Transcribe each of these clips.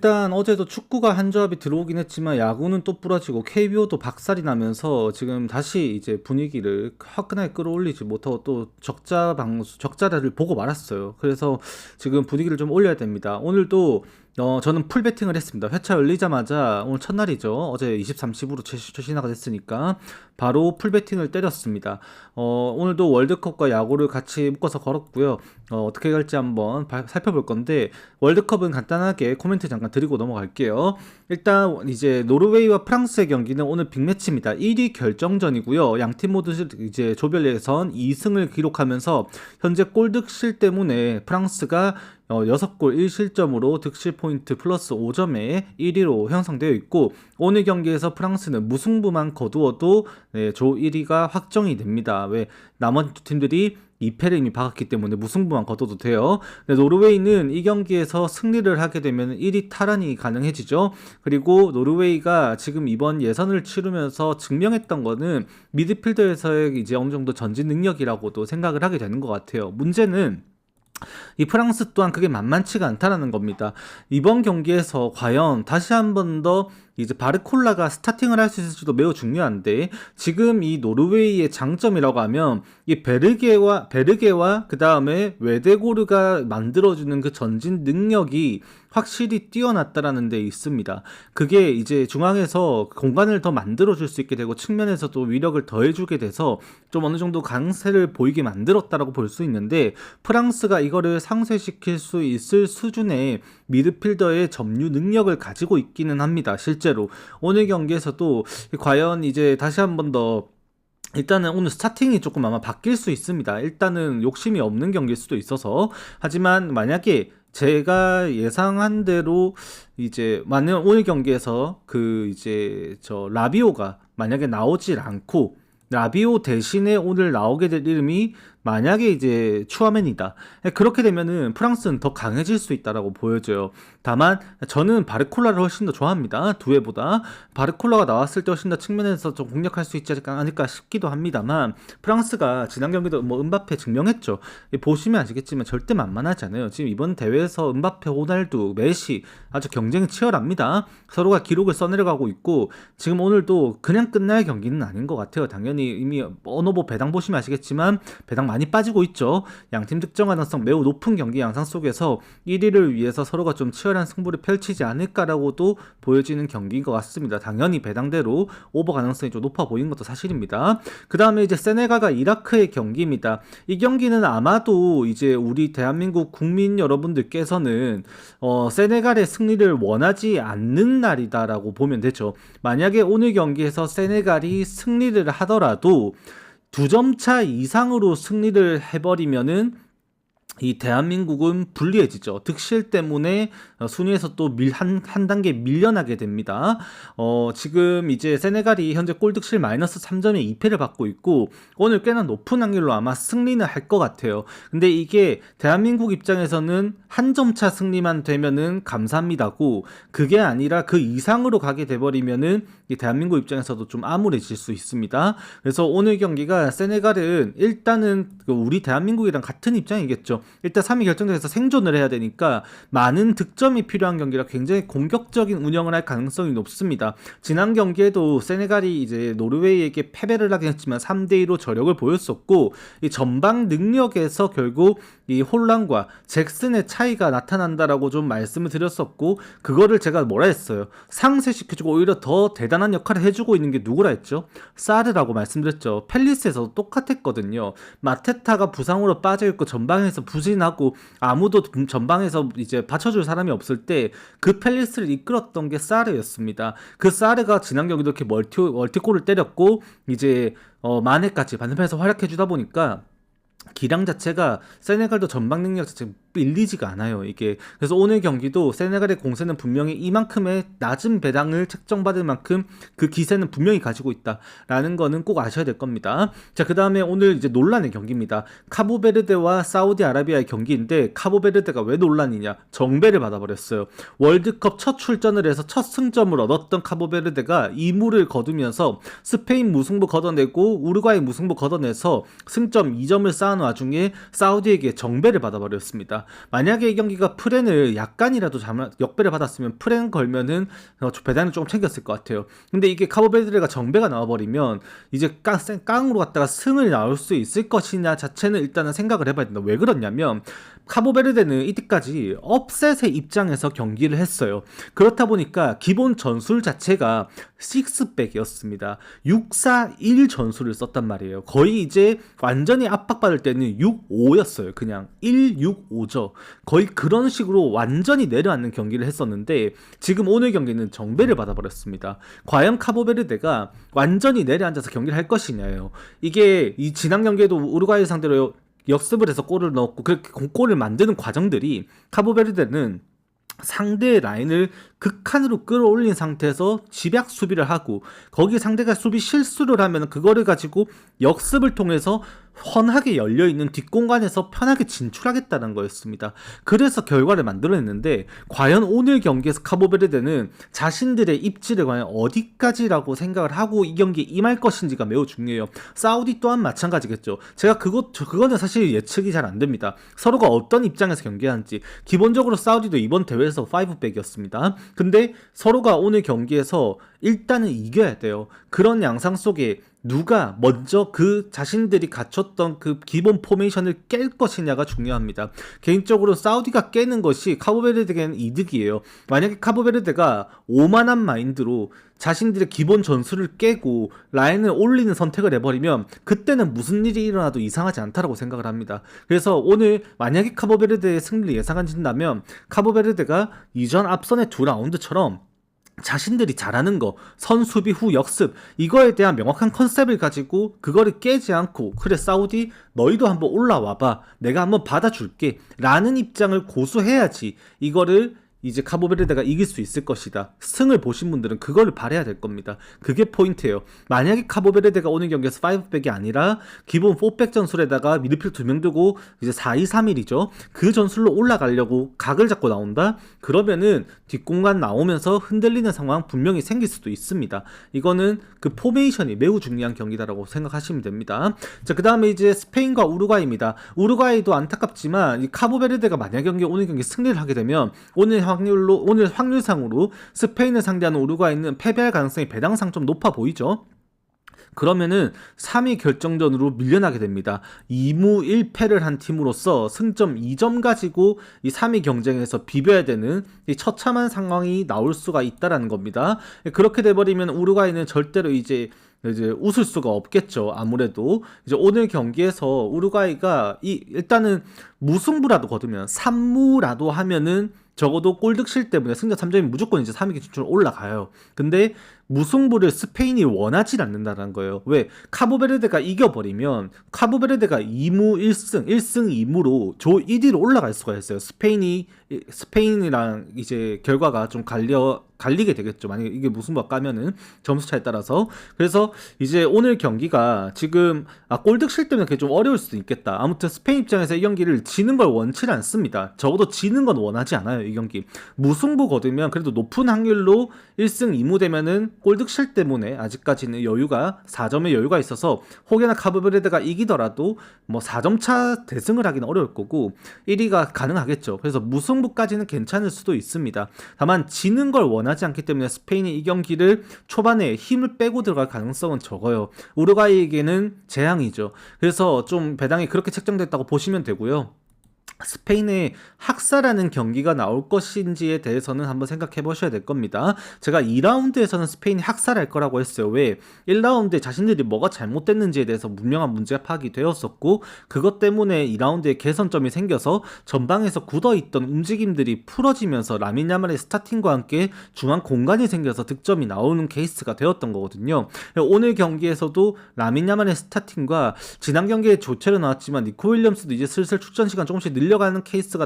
일단 어제도 축구가 한 조합이 들어오긴 했지만 야구는 또 부러지고 KBO도 박살이 나면서 지금 다시 이제 분위기를 화끈하게 끌어올리지 못하고 또 적자를 보고 말았어요. 그래서 지금 분위기를 좀 올려야 됩니다. 오늘도 저는 풀 배팅을 했습니다. 회차 열리자마자 오늘 첫날이죠. 어제 23시부로 최신화가 됐으니까 바로 풀 배팅을 때렸습니다. 오늘도 월드컵과 야구를 같이 묶어서 걸었고요. 어떻게 갈지 한번 살펴볼 건데 월드컵은 간단하게 코멘트 잠깐 드리고 넘어갈게요. 일단 이제 노르웨이와 프랑스의 경기는 오늘 빅매치입니다. 1위 결정전이고요. 양팀 모두 이제 조별 예선 2승을 기록하면서 현재 골득실 때문에 프랑스가 6골 1실점으로 득실 포인트 플러스 5점에 1위로 형성되어 있고 오늘 경기에서 프랑스는 무승부만 거두어도 조 1위가 확정이 됩니다. 왜 나머지 두 팀들이 2패를 이미 박았기 때문에 무승부만 거둬도 돼요. 노르웨이는 이 경기에서 승리를 하게 되면 1위 탈환이 가능해지죠. 그리고 노르웨이가 지금 이번 예선을 치르면서 증명했던 거는 미드필더에서의 이제 어느 정도 전진 능력이라고도 생각을 하게 되는 것 같아요. 문제는 이 프랑스 또한 그게 만만치가 않다라는 겁니다. 이번 경기에서 과연 다시 한 번 더 이제 바르콜라가 스타팅을 할 수 있을지도 매우 중요한데 지금 이 노르웨이의 장점이라고 하면 이 베르게와 그 다음에 웨데고르가 만들어주는 그 전진 능력이 확실히 뛰어났다라는 데 있습니다. 그게 이제 중앙에서 공간을 더 만들어줄 수 있게 되고 측면에서도 위력을 더해주게 돼서 좀 어느 정도 강세를 보이게 만들었다라고 볼 수 있는데 프랑스가 이거를 상쇄시킬 수 있을 수준의 미드필더의 점유 능력을 가지고 있기는 합니다. 실제로 오늘 경기에서도 과연 이제 다시 한 번 더 일단은 오늘 스타팅이 조금 아마 바뀔 수 있습니다. 일단은 욕심이 없는 경기일 수도 있어서 하지만 만약에 제가 예상한 대로 이제 만약 오늘 경기에서 그 이제 라비오가 만약에 나오질 않고 라비오 대신에 오늘 나오게 될 이름이 만약에 이제 추아멘이다. 그렇게 되면은 프랑스는 더 강해질 수 있다라고 보여져요. 다만 저는 바르콜라를 훨씬 더 좋아합니다. 두회보다 바르콜라가 나왔을 때 훨씬 더 측면에서 좀 공략할 수 있지 않을까 싶기도 합니다만 프랑스가 지난 경기도 뭐 은바페 증명했죠. 보시면 아시겠지만 절대 만만하지 않아요. 지금 이번 대회에서 은바페, 호날두, 메시 아주 경쟁이 치열합니다. 서로가 기록을 써내려가고 있고 지금 오늘도 그냥 끝날 경기는 아닌 것 같아요. 당연히 이미 어느 배당 보시면 아시겠지만 배당 많이 빠지고 있죠. 양팀 득점 가능성 매우 높은 경기 양상 속에서 1위를 위해서 서로가 좀 치열한 승부를 펼치지 않을까라고도 보여지는 경기인 것 같습니다. 당연히 배당대로 오버 가능성이 좀 높아 보이는 것도 사실입니다. 그 다음에 이제 세네갈과 이라크의 경기입니다. 이 경기는 아마도 이제 우리 대한민국 국민 여러분들께서는 세네갈의 승리를 원하지 않는 날이다라고 보면 되죠. 만약에 오늘 경기에서 세네갈이 승리를 하더라도 2점 차 이상으로 승리를 해버리면은 이 대한민국은 불리해지죠. 득실 때문에 순위에서 또 한 단계 밀려나게 됩니다. 지금 이제 세네갈이 현재 골득실 마이너스 3점에 2패를 받고 있고 오늘 꽤나 높은 확률로 아마 승리는 할 것 같아요. 근데 이게 대한민국 입장에서는 한 점 차 승리만 되면은 감사합니다고 그게 아니라 그 이상으로 가게 돼버리면은 이 대한민국 입장에서도 좀 암울해질 수 있습니다. 그래서 오늘 경기가 세네갈은 일단은 우리 대한민국이랑 같은 입장이겠죠. 일단 3위 결정전에서 생존을 해야 되니까 많은 득점이 필요한 경기라 굉장히 공격적인 운영을 할 가능성이 높습니다. 지난 경기에도 세네갈이 이제 노르웨이에게 패배를 하긴 했지만 3대2로 저력을 보였었고 이 전방 능력에서 결국 이 홀란과 잭슨의 차이가 나타난다라고 좀 말씀을 드렸었고 그거를 제가 뭐라 했어요. 상쇄시켜주고 오히려 더 대단한 역할을 해주고 있는 게 누구라 했죠? 사르라고 말씀드렸죠. 펠리스에서도 똑같았거든요. 마테타가 부상으로 빠져있고 전방에서 부진하고 아무도 전방에서 이제 받쳐줄 사람이 없을 때 그 펠리스를 이끌었던 게 사르였습니다. 그 사르가 지난 경기도 이렇게 멀티골을 때렸고 이제 마네까지 반대편에서 활약해주다 보니까 기량 자체가 세네갈도 전방 능력 자체 밀리지가 않아요. 이게 그래서 오늘 경기도 세네갈의 공세는 분명히 이만큼의 낮은 배당을 책정받을 만큼 그 기세는 분명히 가지고 있다라는 거는 꼭 아셔야 될 겁니다. 자, 그 다음에 오늘 이제 논란의 경기입니다. 카보베르데와 사우디아라비아의 경기인데 카보베르데가 왜 논란이냐? 정배를 받아버렸어요. 월드컵 첫 출전을 해서 첫 승점을 얻었던 카보베르데가 2무를 거두면서 스페인 무승부 걷어내고 우루과이 무승부 걷어내서 승점 2점을 쌓은 와중에 사우디에게 정배를 받아버렸습니다. 만약에 이 경기가 프렌을 약간이라도 역배를 받았으면 프렌 걸면은 배당을 조금 챙겼을 것 같아요. 근데 이게 카보베르데가 정배가 나와버리면 이제 깡으로 갔다가 승을 나올 수 있을 것이냐 자체는 일단은 생각을 해봐야 된다. 왜 그러냐면 카보베르데는 이때까지 업셋의 입장에서 경기를 했어요. 그렇다 보니까 기본 전술 자체가 6백이었습니다. 6-4-1 전술을 썼단 말이에요. 거의 이제 완전히 압박받을 때는 6-5였어요. 그냥 1-6-5죠. 거의 그런 식으로 완전히 내려앉는 경기를 했었는데 지금 오늘 경기는 정배를 받아버렸습니다. 과연 카보베르데가 완전히 내려앉아서 경기를 할 것이냐예요. 이게 이 지난 경기에도 우루과이 상대로 역습을 해서 골을 넣었고 그렇게 골을 만드는 과정들이 카보베르데는 상대의 라인을 극한으로 끌어올린 상태에서 집약 수비를 하고 거기 상대가 수비 실수를 하면 그거를 가지고 역습을 통해서 훤하게 열려있는 뒷공간에서 편하게 진출하겠다는 거였습니다. 그래서 결과를 만들어냈는데 과연 오늘 경기에서 카보베르데는 자신들의 입지를 과연 어디까지라고 생각을 하고 이 경기에 임할 것인지가 매우 중요해요. 사우디 또한 마찬가지겠죠. 제가 그거는 사실 예측이 잘 안됩니다. 서로가 어떤 입장에서 경기하는지. 기본적으로 사우디도 이번 대회에서 5백이었습니다. 근데 서로가 오늘 경기에서 일단은 이겨야 돼요. 그런 양상 속에 누가 먼저 그 자신들이 갖췄던 그 기본 포메이션을 깰 것이냐가 중요합니다. 개인적으로 사우디가 깨는 것이 카보베르데에게는 이득이에요. 만약에 카보베르데가 오만한 마인드로 자신들의 기본 전술을 깨고 라인을 올리는 선택을 해버리면 그때는 무슨 일이 일어나도 이상하지 않다라고 생각을 합니다. 그래서 오늘 만약에 카보베르데의 승리를 예상하신다면 카보베르데가 이전 앞선의 2라운드처럼 자신들이 잘하는 거, 선수비 후 역습, 이거에 대한 명확한 컨셉을 가지고 그거를 깨지 않고 그래 사우디 너희도 한번 올라와봐, 내가 한번 받아줄게 라는 입장을 고수해야지 이거를 이제 카보베르데가 이길 수 있을 것이다. 승을 보신 분들은 그거를 바라야 될 겁니다. 그게 포인트예요. 만약에 카보베르데가 오늘 경기에서 5백이 아니라 기본 4백 전술에다가 미드필드 2명 두고 이제 4-2-3-1이죠. 그 전술로 올라가려고 각을 잡고 나온다? 그러면은 뒷공간 나오면서 흔들리는 상황 분명히 생길 수도 있습니다. 이거는 그 포메이션이 매우 중요한 경기다라고 생각하시면 됩니다. 자, 그 다음에 이제 스페인과 우루과이입니다. 우루과이도 안타깝지만 이 카보베르데가 만약 오늘 경기 승리를 하게 되면 오늘 확률상으로 스페인을 상대하는 우루과이는 패배할 가능성이 배당상 좀 높아 보이죠. 그러면은 3위 결정전으로 밀려나게 됩니다. 2무 1패를 한 팀으로서 승점 2점 가지고 이 3위 경쟁에서 비벼야 되는 이 처참한 상황이 나올 수가 있다라는 겁니다. 그렇게 돼버리면 우루과이는 절대로 이제 웃을 수가 없겠죠. 아무래도 이제 오늘 경기에서 우루과이가 일단은 무승부라도 거두면 3무라도 하면은 적어도 골득실 때문에 승자 3점이 무조건 이제 3위 진출로 올라가요. 근데 무승부를 스페인이 원하지 않는다는 거예요. 왜? 카보베르데가 이겨버리면 카보베르데가 2무 1승 2무로 조 1위로 올라갈 수가 있어요. 스페인이랑 이제 결과가 좀 갈리게 되겠죠. 만약에 이게 무승부가 까면은 점수 차에 따라서. 그래서 이제 오늘 경기가 지금 골득실 때문에 그게 좀 어려울 수도 있겠다. 아무튼 스페인 입장에서 이 경기를 지는 걸 원치 않습니다. 적어도 지는 건 원하지 않아요. 이 경기 무승부 거두면 그래도 높은 확률로 1승 2무 되면은 골득실 때문에 아직까지는 4점의 여유가 있어서 혹여나 카보베르데가 이기더라도 뭐 4점 차 대승을 하기는 어려울 거고 1위가 가능하겠죠. 그래서 무승부까지는 괜찮을 수도 있습니다. 다만 지는 걸 원하지 않기 때문에 스페인이 이 경기를 초반에 힘을 빼고 들어갈 가능성은 적어요. 우루과이에게는 재앙이죠. 그래서 좀 배당이 그렇게 책정됐다고 보시면 되고요. 스페인의 학살하는 경기가 나올 것인지에 대해서는 한번 생각해 보셔야 될 겁니다. 제가 2라운드에서는 스페인이 학살할 거라고 했어요. 왜? 1라운드에 자신들이 뭐가 잘못됐는지에 대해서 분명한 문제가 파악이 되었었고 그것 때문에 2라운드에 개선점이 생겨서 전방에서 굳어있던 움직임들이 풀어지면서 라민 야말의 스타팅과 함께 중앙 공간이 생겨서 득점이 나오는 케이스가 되었던 거거든요. 오늘 경기에서도 라민 야말의 스타팅과 지난 경기에 조체로 나왔지만 니코 윌리엄스도 이제 슬슬 출전 시간 조금씩 늘려가는 케이스가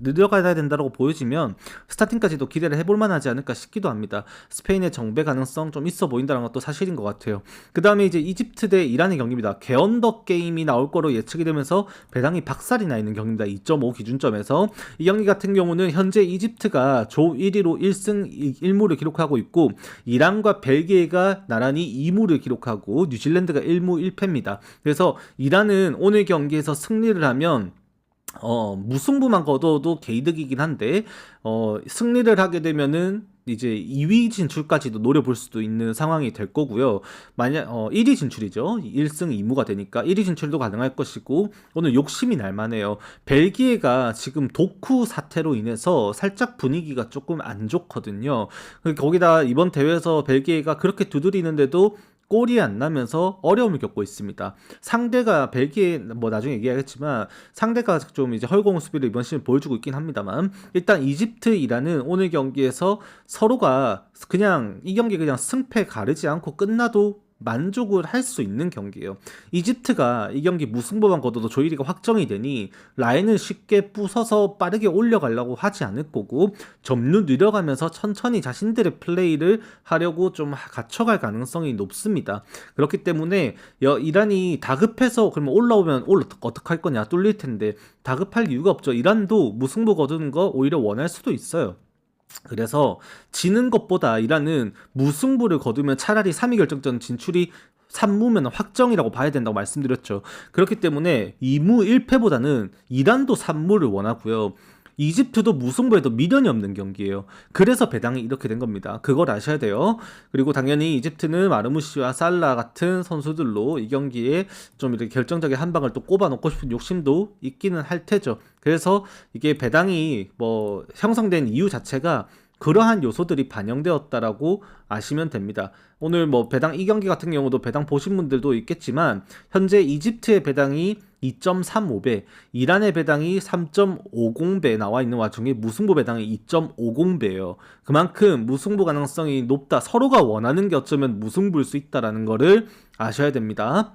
늘려가야 된다고 보여지면 스타팅까지도 기대를 해볼 만하지 않을까 싶기도 합니다. 스페인의 정배 가능성 좀 있어 보인다는 것도 사실인 것 같아요. 그 다음에 이제 이집트 대 이란의 경기입니다. 개언더 게임이 나올 거로 예측이 되면서 배당이 박살이 나 있는 경기입니다. 2.5 기준점에서 이 경기 같은 경우는 현재 이집트가 조 1위로 1승 1무를 기록하고 있고 이란과 벨기에가 나란히 2무를 기록하고 뉴질랜드가 1무 1패입니다. 그래서 이란은 오늘 경기에서 승리를 하면 무승부만 거둬도 개이득이긴 한데 승리를 하게 되면은 이제 2위 진출까지도 노려볼 수도 있는 상황이 될 거고요. 만약 1위 진출이죠. 1승 2무가 되니까 1위 진출도 가능할 것이고, 오늘 욕심이 날 만해요. 벨기에가 지금 도쿠 사태로 인해서 살짝 분위기가 조금 안 좋거든요. 거기다 이번 대회에서 벨기에가 그렇게 두드리는데도 골이 안 나면서 어려움을 겪고 있습니다. 상대가 벨기에, 뭐 나중에 얘기하겠지만 상대가 좀 이제 헐거운 수비를 이번 시즌 보여주고 있긴 합니다만, 일단 이집트 이란은 오늘 경기에서 서로가 그냥 이 경기 그냥 승패 가르지 않고 끝나도 만족을 할 수 있는 경기예요. 이집트가 이 경기 무승부만 거둬도 조이리가 확정이 되니 라인을 쉽게 부숴서 빠르게 올려가려고 하지 않을 거고, 점유 느려가면서 천천히 자신들의 플레이를 하려고 좀 갖춰갈 가능성이 높습니다. 그렇기 때문에 이란이 다급해서 그러면 올라오면 어떡할 거냐, 뚫릴 텐데 다급할 이유가 없죠. 이란도 무승부 거두는 거 오히려 원할 수도 있어요. 그래서 지는 것보다 이란은 무승부를 거두면 차라리 3위 결정전 진출이 3무면 확정이라고 봐야 된다고 말씀드렸죠. 그렇기 때문에 2무 1패보다는 이란도 3무를 원하고요. 이집트도 무승부에도 미련이 없는 경기예요. 그래서 배당이 이렇게 된 겁니다. 그걸 아셔야 돼요. 그리고 당연히 이집트는 마르무시와 살라 같은 선수들로 이 경기에 좀 이렇게 결정적인 한 방을 또 꼽아 놓고 싶은 욕심도 있기는 할 테죠. 그래서 이게 배당이 뭐 형성된 이유 자체가 그러한 요소들이 반영되었다라고 아시면 됩니다. 오늘 뭐 배당 이 경기 같은 경우도 배당 보신 분들도 있겠지만, 현재 이집트의 배당이 2.35배, 이란의 배당이 3.50배 나와 있는 와중에 무승부 배당이 2.50배예요. 그만큼 무승부 가능성이 높다. 서로가 원하는 게 어쩌면 무승부일 수 있다라는 거를 아셔야 됩니다.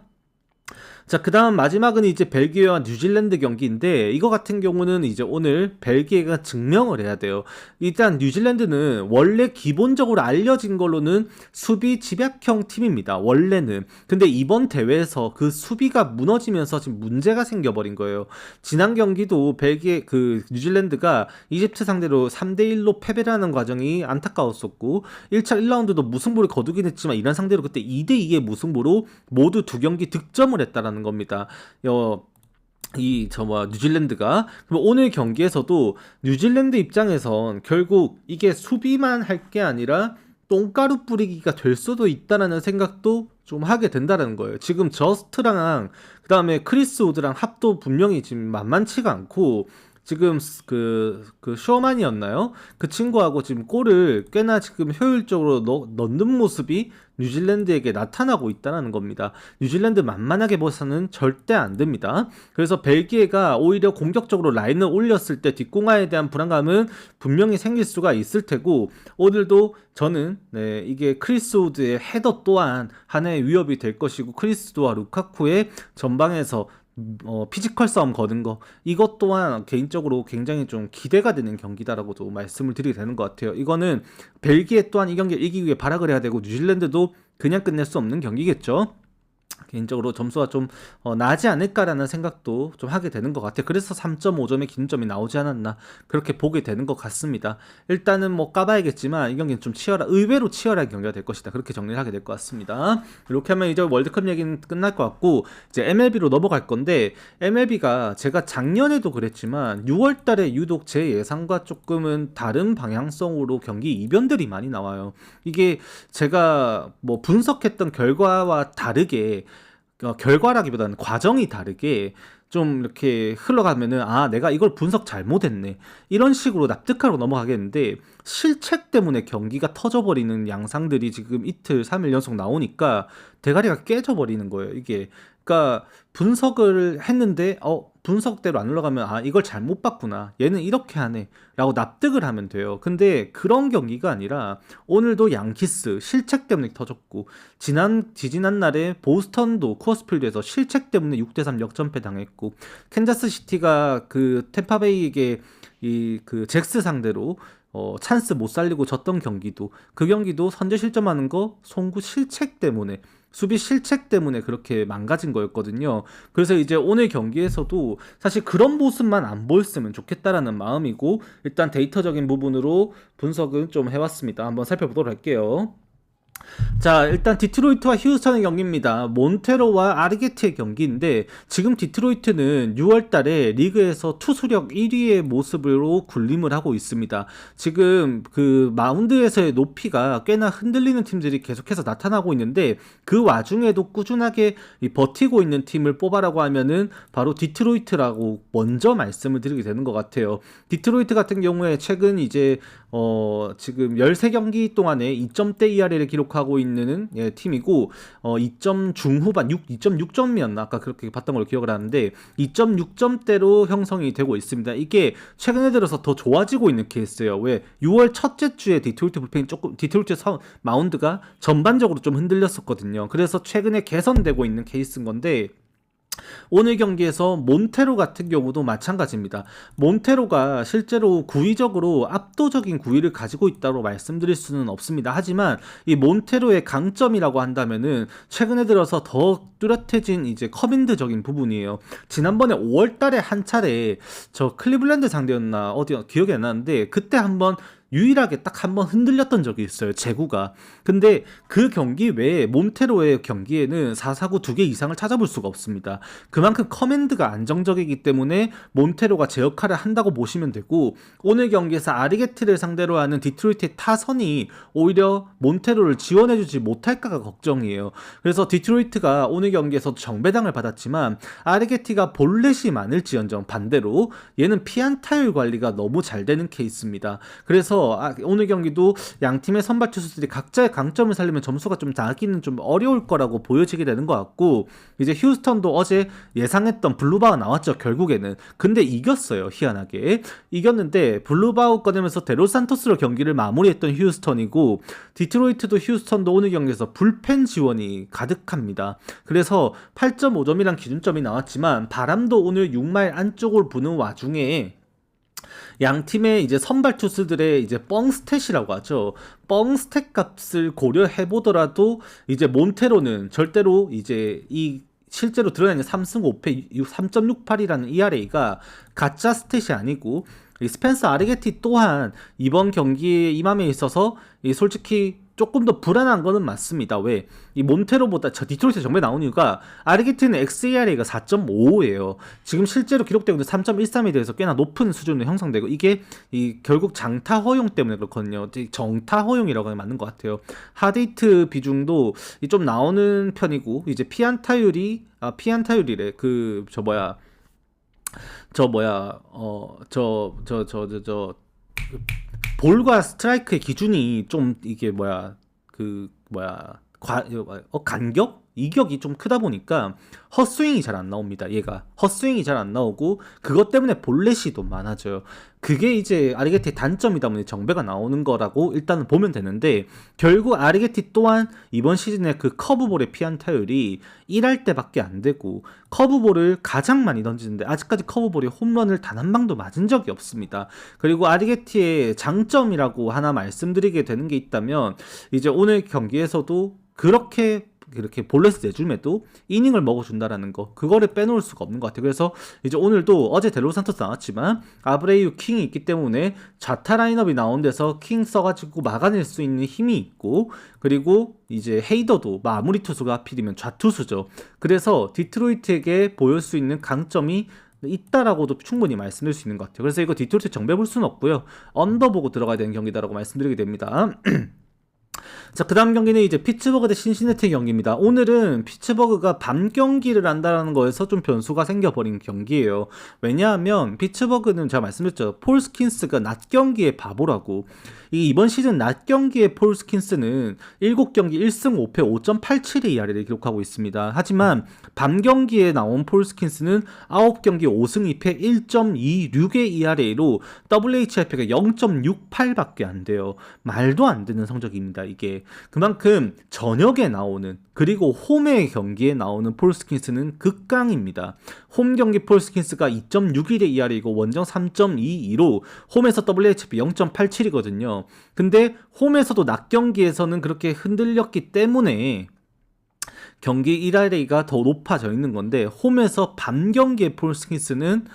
자, 그 다음 마지막은 이제 벨기에와 뉴질랜드 경기인데, 이거 같은 경우는 이제 오늘 벨기에가 증명을 해야 돼요. 일단 뉴질랜드는 원래 기본적으로 알려진 걸로는 수비 집약형 팀입니다. 원래는. 근데 이번 대회에서 그 수비가 무너지면서 지금 문제가 생겨버린 거예요. 지난 경기도 뉴질랜드가 이집트 상대로 3대1로 패배를 하는 과정이 안타까웠었고, 1차 1라운드도 무승부를 거두긴 했지만 이란 상대로 그때 2대2의 무승부로 모두 두 경기 득점을 했다라는 겁니다. 뉴질랜드가. 그럼 오늘 경기에서도 뉴질랜드 입장에선 결국 이게 수비만 할 게 아니라 똥가루 뿌리기가 될 수도 있다라는 생각도 좀 하게 된다는 거예요. 지금 저스트랑 그 다음에 크리스 우드랑 합도 분명히 지금 만만치가 않고, 지금 슈어만이었나요? 그 친구하고 지금 골을 꽤나 지금 효율적으로 넣는 모습이 뉴질랜드에게 나타나고 있다는 겁니다. 뉴질랜드 만만하게 봐서는 절대 안 됩니다. 그래서 벨기에가 오히려 공격적으로 라인을 올렸을 때 뒷공간에 대한 불안감은 분명히 생길 수가 있을 테고, 오늘도 저는 이게 크리스 우드의 헤더 또한 하나의 위협이 될 것이고, 크리스 우드와 루카쿠의 전방에서 피지컬 싸움 거는 거, 이것 또한 개인적으로 굉장히 좀 기대가 되는 경기다라고도 말씀을 드리게 되는 것 같아요. 이거는 벨기에 또한 이 경기를 이기기 위해 발악을 해야 되고, 뉴질랜드도 그냥 끝낼 수 없는 경기겠죠. 개인적으로 점수가 좀 나지 않을까라는 생각도 좀 하게 되는 것 같아요. 그래서 3.5점의 기준점이 나오지 않았나, 그렇게 보게 되는 것 같습니다. 일단은 뭐 까봐야겠지만 이 경기는 좀 의외로 치열한 경기가 될 것이다, 그렇게 정리를 하게 될 것 같습니다. 이렇게 하면 이제 월드컵 얘기는 끝날 것 같고, 이제 MLB로 넘어갈 건데, MLB가 제가 작년에도 그랬지만 6월달에 유독 제 예상과 조금은 다른 방향성으로 경기 이변들이 많이 나와요. 이게 제가 뭐 분석했던 결과와 다르게, 결과라기보다는 과정이 다르게 좀 이렇게 흘러가면은 내가 이걸 분석 잘못했네, 이런 식으로 납득하고 넘어가겠는데, 실책 때문에 경기가 터져버리는 양상들이 지금 이틀 3일 연속 나오니까 대가리가 깨져버리는 거예요, 이게. 그러니까 분석을 했는데 분석대로 안 올라가면 이걸 잘못 봤구나, 얘는 이렇게 하네 라고 납득을 하면 돼요. 근데 그런 경기가 아니라 오늘도 양키스 실책 때문에 터졌고, 지지난 날에 보스턴도 쿠어스필드에서 실책 때문에 6대3 역전패 당했고, 캔자스시티가 그 템파베이에게 그 잭스 상대로 찬스 못 살리고 졌던 경기도, 그 경기도 선제 실점하는 거 송구 실책 때문에, 수비 실책 때문에 그렇게 망가진 거였거든요. 그래서 이제 오늘 경기에서도 사실 그런 모습만 안 보였으면 좋겠다라는 마음이고, 일단 데이터적인 부분으로 분석은 좀 해왔습니다. 한번 살펴보도록 할게요. 자, 일단 디트로이트와 휴스턴의 경기입니다. 몬테로와 아르게티의 경기인데 지금 디트로이트는 6월 달에 리그에서 투수력 1위의 모습으로 군림을 하고 있습니다. 지금 그 마운드에서의 높이가 꽤나 흔들리는 팀들이 계속해서 나타나고 있는데 그 와중에도 꾸준하게 버티고 있는 팀을 뽑아라고 하면은 바로 디트로이트라고 먼저 말씀을 드리게 되는 것 같아요. 디트로이트 같은 경우에 최근 이제 지금 13경기 동안에 2점대 ERA를 기록하고 있는 팀이고 2점 중후반 2.6점이었나 아까 그렇게 봤던 걸로 기억을 하는데 2.6점대로 형성이 되고 있습니다. 이게 최근에 들어서 더 좋아지고 있는 케이스예요. 왜 6월 첫째 주에 디트로이트 불펜이 조금 디트로이트 마운드가 전반적으로 좀 흔들렸었거든요. 그래서 최근에 개선되고 있는 케이스인 건데 오늘 경기에서 몬테로 같은 경우도 마찬가지입니다. 몬테로가 실제로 구위적으로 압도적인 구위를 가지고 있다고 말씀드릴 수는 없습니다. 하지만 이 몬테로의 강점이라고 한다면은 최근에 들어서 더 뚜렷해진 이제 커맨드적인 부분이에요. 지난번에 5월 달에 한 차례 저 클리블랜드 상대였나 어디 기억이 안 나는데 그때 한번 유일하게 딱 한 번 흔들렸던 적이 있어요. 제구가. 근데 그 경기 외에 몬테로의 경기에는 4사구 2개 이상을 찾아볼 수가 없습니다. 그만큼 커맨드가 안정적이기 때문에 몬테로가 제 역할을 한다고 보시면 되고 오늘 경기에서 아리게티를 상대로 하는 디트로이트의 타선이 오히려 몬테로를 지원해주지 못할까가 걱정이에요. 그래서 디트로이트가 오늘 경기에서 정배당을 받았지만 아리게티가 볼넷이 많을지언정 반대로 얘는 피안타율 관리가 너무 잘 되는 케이스입니다. 그래서 오늘 경기도 양 팀의 선발 투수들이 각자의 강점을 살리면 점수가 좀 나기는 좀 어려울 거라고 보여지게 되는 것 같고 이제 휴스턴도 어제 예상했던 블루바우 나왔죠 결국에는. 근데 이겼어요. 희한하게 이겼는데 블루바우 꺼내면서 데로산토스로 경기를 마무리했던 휴스턴이고 디트로이트도 휴스턴도 오늘 경기에서 불펜 지원이 가득합니다. 그래서 8.5점이란 기준점이 나왔지만 바람도 오늘 6마일 안쪽을 부는 와중에 양 팀의 이제 선발 투수들의 이제 뻥 스탯이라고 하죠. 뻥 스탯 값을 고려해 보더라도 이제 몬테로는 절대로 이제 이 실제로 드러나는 3승 5패 3.68이라는 ERA가 가짜 스탯이 아니고 이 스펜서 아르게티 또한 이번 경기에 임함에 있어서 솔직히 조금 더 불안한 거는 맞습니다. 왜? 이 몬테로보다 저 디트로이트 정말 나온 이유가 아르게티는 XERA가 4.55예요. 지금 실제로 기록되고 있는 3.13에 대해서 꽤나 높은 수준으로 형성되고 이게 결국 장타 허용 때문에 그렇거든요. 정타 허용이라고 하면 맞는 것 같아요. 하데이트 비중도 좀 나오는 편이고 이제 피안타율이래. 볼과 스트라이크의 기준이 좀 이게 간격? 이격이 좀 크다 보니까 헛스윙이 잘 안 나옵니다. 얘가 헛스윙이 잘 안 나오고 그것 때문에 볼넷이 더 많아져요. 그게 이제 아리게티의 단점이다 보니 정배가 나오는 거라고 일단은 보면 되는데 결국 아리게티 또한 이번 시즌에 그 커브볼의 피안타율이 1할 때밖에 안 되고 커브볼을 가장 많이 던지는데 아직까지 커브볼이 홈런을 단 한 방도 맞은 적이 없습니다. 그리고 아리게티의 장점이라고 하나 말씀드리게 되는 게 있다면 이제 오늘 경기에서도 이렇게 볼넷을 내줌에도 이닝을 먹어준다라는 거 그거를 빼놓을 수가 없는 것 같아요. 그래서 이제 오늘도 어제 데로산토스 나왔지만 아브레이유 킹이 있기 때문에 좌타 라인업이 나온 데서 킹 써가지고 막아낼 수 있는 힘이 있고 그리고 이제 헤이더도 마무리 투수가 하필이면 좌투수죠. 그래서 디트로이트에게 보일 수 있는 강점이 있다라고도 충분히 말씀드릴 수 있는 것 같아요. 그래서 이거 디트로이트 정배 볼 수는 없고요. 언더 보고 들어가야 되는 경기다라고 말씀드리게 됩니다. 자, 그 다음 경기는 이제 피츠버그 대 신시내티 경기입니다. 오늘은 피츠버그가 밤 경기를 한다는 거에서 좀 변수가 생겨버린 경기예요. 왜냐하면 피츠버그는 제가 말씀드렸죠. 폴 스킨스가 낮 경기의 바보라고. 이번 시즌 낮 경기의 폴 스킨스는 7경기 1승 5패 5.87의 ERA를 기록하고 있습니다. 하지만 밤 경기에 나온 폴 스킨스는 9경기 5승 2패 1.26의 ERA로 WHIP가 0.68밖에 안 돼요. 말도 안 되는 성적입니다. 이게 그만큼 저녁에 나오는 그리고 홈의 경기에 나오는 폴 스킨스는 극강입니다. 홈 경기 폴 스킨스가 2.61의 ERA이고 원정 3.22로 홈에서 WHIP 0.87이거든요. 근데 홈에서도 낮 경기에서는 그렇게 흔들렸기 때문에 경기 ERA가 더 높아져 있는 건데 홈에서 밤 경기의 폴 스킨스는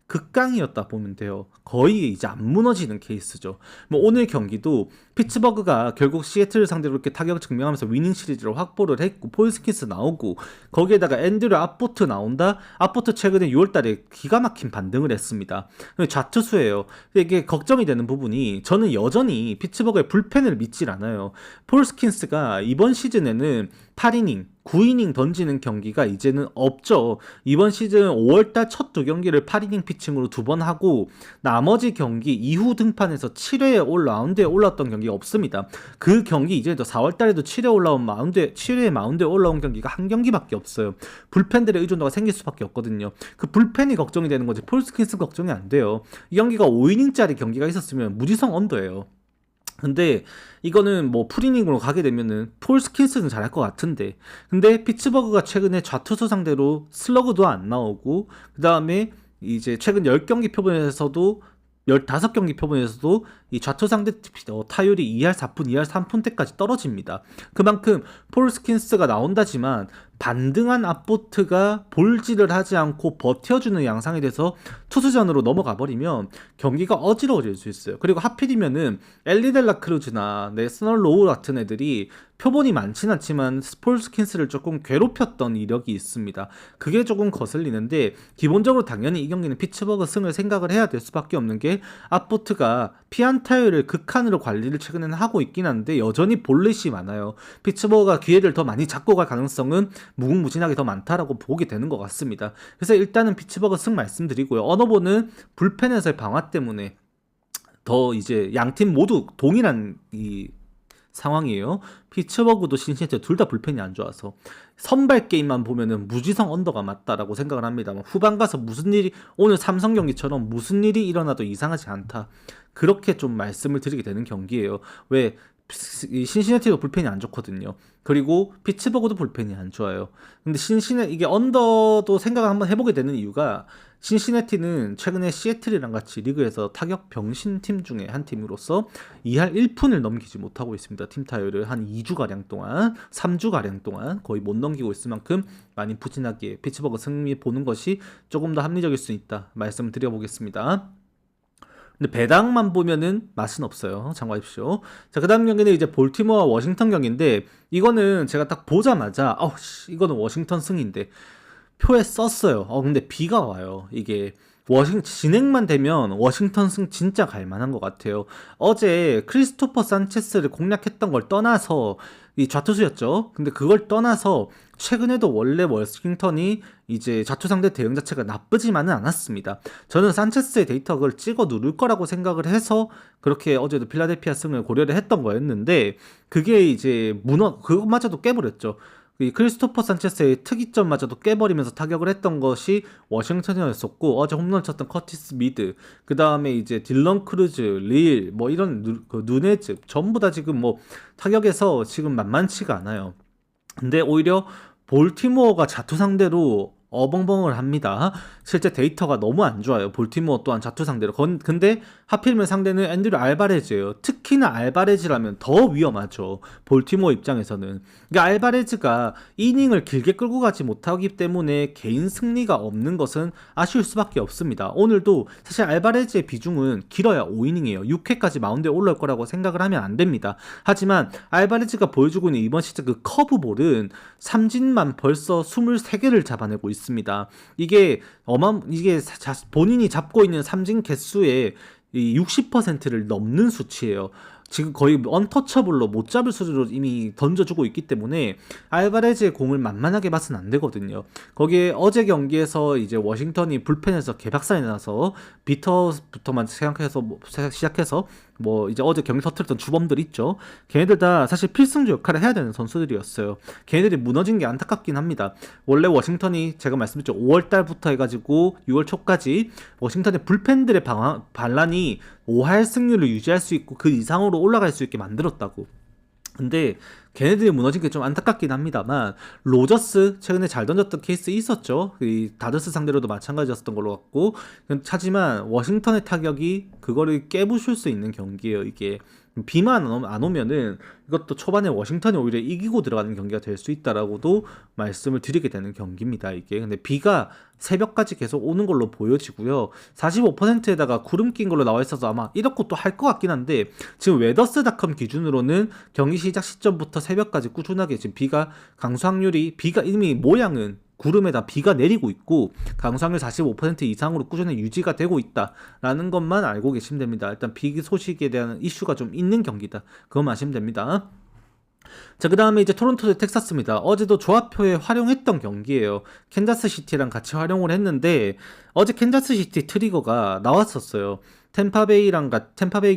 극강이었다 보면 돼요. 거의 이제 안 무너지는 케이스죠. 뭐 오늘 경기도 피츠버그가 결국 시애틀을 상대로 이렇게 타격을 증명하면서 위닝 시리즈로 확보를 했고 폴스킨스 나오고 거기에다가 앤드류 아포트 나온다. 아포트 최근에 6월달에 기가 막힌 반등을 했습니다. 좌투수예요. 이게 걱정이 되는 부분이 저는 여전히 피츠버그의 불펜을 믿질 않아요. 폴스킨스가 이번 시즌에는 8이닝 9이닝 던지는 경기가 이제는 없죠. 이번 시즌 5월달 첫 두 경기를 8이닝 피칭으로 2번 하고 나머지 경기 이후 등판에서 7회에 라운드에 올랐던 경기가 없습니다. 그 경기 이제도 4월달에도 7회에 마운드에 올라온 경기가 한 경기밖에 없어요. 불펜들의 의존도가 생길 수밖에 없거든요. 그 불펜이 걱정이 되는 거지 폴스킨스 걱정이 안 돼요. 이 경기가 5이닝짜리 경기가 있었으면 무지성 언더예요. 근데 이거는 뭐 풀이닝으로 가게 되면은 폴스킨스는 잘할 것 같은데 근데 피츠버그가 최근에 좌투수 상대로 슬러그도 안 나오고 그 다음에 이제 최근 10경기 표본에서도 15경기 표본에서도 이 좌투 상대 타율이 2할 4푼, 2할 3푼대까지 떨어집니다. 그만큼 폴스킨스가 나온다지만 반등한 아포트가 볼질을 하지 않고 버텨주는 양상에 대해서 투수전으로 넘어가 버리면 경기가 어지러워질 수 있어요. 그리고 하필이면은 엘리델라 크루즈나 내셔널 로우 같은 애들이 표본이 많진 않지만 폴스킨스를 조금 괴롭혔던 이력이 있습니다. 그게 조금 거슬리는데 기본적으로 당연히 이 경기는 피츠버그 승을 생각을 해야 될 수밖에 없는 게 아포트가 피안타율을 극한으로 관리를 최근에는 하고 있긴 한데 여전히 볼넷이 많아요. 피츠버그가 기회를 더 많이 잡고 갈 가능성은 무궁무진하게 더 많다라고 보게 되는 것 같습니다. 그래서 일단은 피츠버그 승 말씀드리고요. 어너보는 불펜에서의 방화 때문에 더 이제 양팀 모두 동일한 이 상황이에요. 피츠버그도 신시내티 둘 다 불펜이 안 좋아서 선발 게임만 보면은 무지성 언더가 맞다라고 생각을 합니다. 후반 가서 무슨 일이 오늘 삼성 경기처럼 무슨 일이 일어나도 이상하지 않다. 그렇게 좀 말씀을 드리게 되는 경기예요. 왜 신시내티도 불펜이 안 좋거든요. 그리고 피츠버그도 불펜이 안 좋아요. 근데 이게 언더도 생각을 한번 해보게 되는 이유가 신시내티는 최근에 시애틀이랑 같이 리그에서 타격 병신팀 중에 한 팀으로서 2할 1푼을 넘기지 못하고 있습니다. 팀 타율을 한 2주가량 동안 3주가량 동안 거의 못 넘기고 있을 만큼 많이 부진하게 피츠버그 승리 보는 것이 조금 더 합리적일 수 있다 말씀을 드려보겠습니다. 근데 배당만 보면은 맛은 없어요. 참고하십시오. 자, 그 다음 경기는 이제 볼티모어와 워싱턴 경기인데 이거는 제가 딱 보자마자 이거는 워싱턴 승인데 표에 썼어요. 근데 비가 와요. 이게 진행만 되면 워싱턴 승 진짜 갈만한 것 같아요. 어제 크리스토퍼 산체스를 공략했던 걸 떠나서 이 좌투수였죠. 근데 그걸 떠나서 최근에도 원래 워싱턴이 이제 좌투 상대 대응 자체가 나쁘지만은 않았습니다. 저는 산체스의 데이터를 찍어 누를 거라고 생각을 해서 그렇게 어제도 필라델피아 승을 고려를 했던 거였는데 그게 이제 그것마저도 깨버렸죠. 이 크리스토퍼 산체스의 특이점마저도 깨버리면서 타격을 했던 것이 워싱턴이었었고 어제 홈런 쳤던 커티스 미드 그 다음에 이제 딜런 크루즈, 릴 뭐 이런 누네즈 전부 다 지금 뭐 타격에서 지금 만만치가 않아요. 근데 오히려 볼티모어가 좌투 상대로 어벙벙을 합니다. 실제 데이터가 너무 안 좋아요. 볼티모어 또한 좌투 상대로. 근데 하필이면 상대는 앤드류 알바레즈예요. 특히나 알바레즈라면 더 위험하죠. 볼티모어 입장에서는. 그러니까 알바레즈가 이닝을 길게 끌고 가지 못하기 때문에 개인 승리가 없는 것은 아쉬울 수밖에 없습니다. 오늘도 사실 알바레즈의 비중은 길어야 5이닝이에요. 6회까지 마운드에 올라올 거라고 생각을 하면 안 됩니다. 하지만 알바레즈가 보여주고 있는 이번 시즌 그 커브볼은 삼진만 벌써 23개를 잡아내고 있습니다. 이게 본인이 잡고 있는 삼진 개수의 60%를 넘는 수치예요. 지금 거의 언터처블로 못 잡을 수준으로 이미 던져주고 있기 때문에 알바레즈의 공을 만만하게 봐서는 안 되거든요. 거기에 어제 경기에서 이제 워싱턴이 불펜에서 개박살이 나서 비터부터만 시작해서 뭐 이제 어제 경기 터뜨렸던 주범들 있죠. 걔네들 다 사실 필승조 역할을 해야 되는 선수들이었어요. 걔네들이 무너진 게 안타깝긴 합니다. 원래 워싱턴이 제가 말씀드렸죠. 5월달부터 해가지고 6월 초까지 워싱턴의 불펜들의 반란이 5할 승률을 유지할 수 있고 그 이상으로 올라갈 수 있게 만들었다고. 근데 걔네들이 무너진 게 좀 안타깝긴 합니다만 로저스 최근에 잘 던졌던 케이스 있었죠. 이 다저스 상대로도 마찬가지였던 걸로 같고 하지만 워싱턴의 타격이 그거를 깨부술 수 있는 경기예요. 이게 비만 안 오면은 이것도 초반에 워싱턴이 오히려 이기고 들어가는 경기가 될 수 있다라고도 말씀을 드리게 되는 경기입니다, 이게. 근데 비가 새벽까지 계속 오는 걸로 보여지고요. 45%에다가 구름 낀 걸로 나와 있어서 아마 이렇게 또 할 것 같긴 한데, 지금 웨더스닷컴 기준으로는 경기 시작 시점부터 새벽까지 꾸준하게 지금 비가 강수 확률이, 비가 이미 모양은 구름에다 비가 내리고 있고 강수확률 45% 이상으로 꾸준히 유지가 되고 있다라는 것만 알고 계시면 됩니다. 일단 비 소식에 대한 이슈가 좀 있는 경기다, 그것만 아시면 됩니다. 자, 그 다음에 이제 토론토 대 텍사스입니다. 어제도 조합표에 활용했던 경기예요. 캔자스시티랑 같이 활용을 했는데 어제 캔자스시티 트리거가 나왔었어요. 템파베이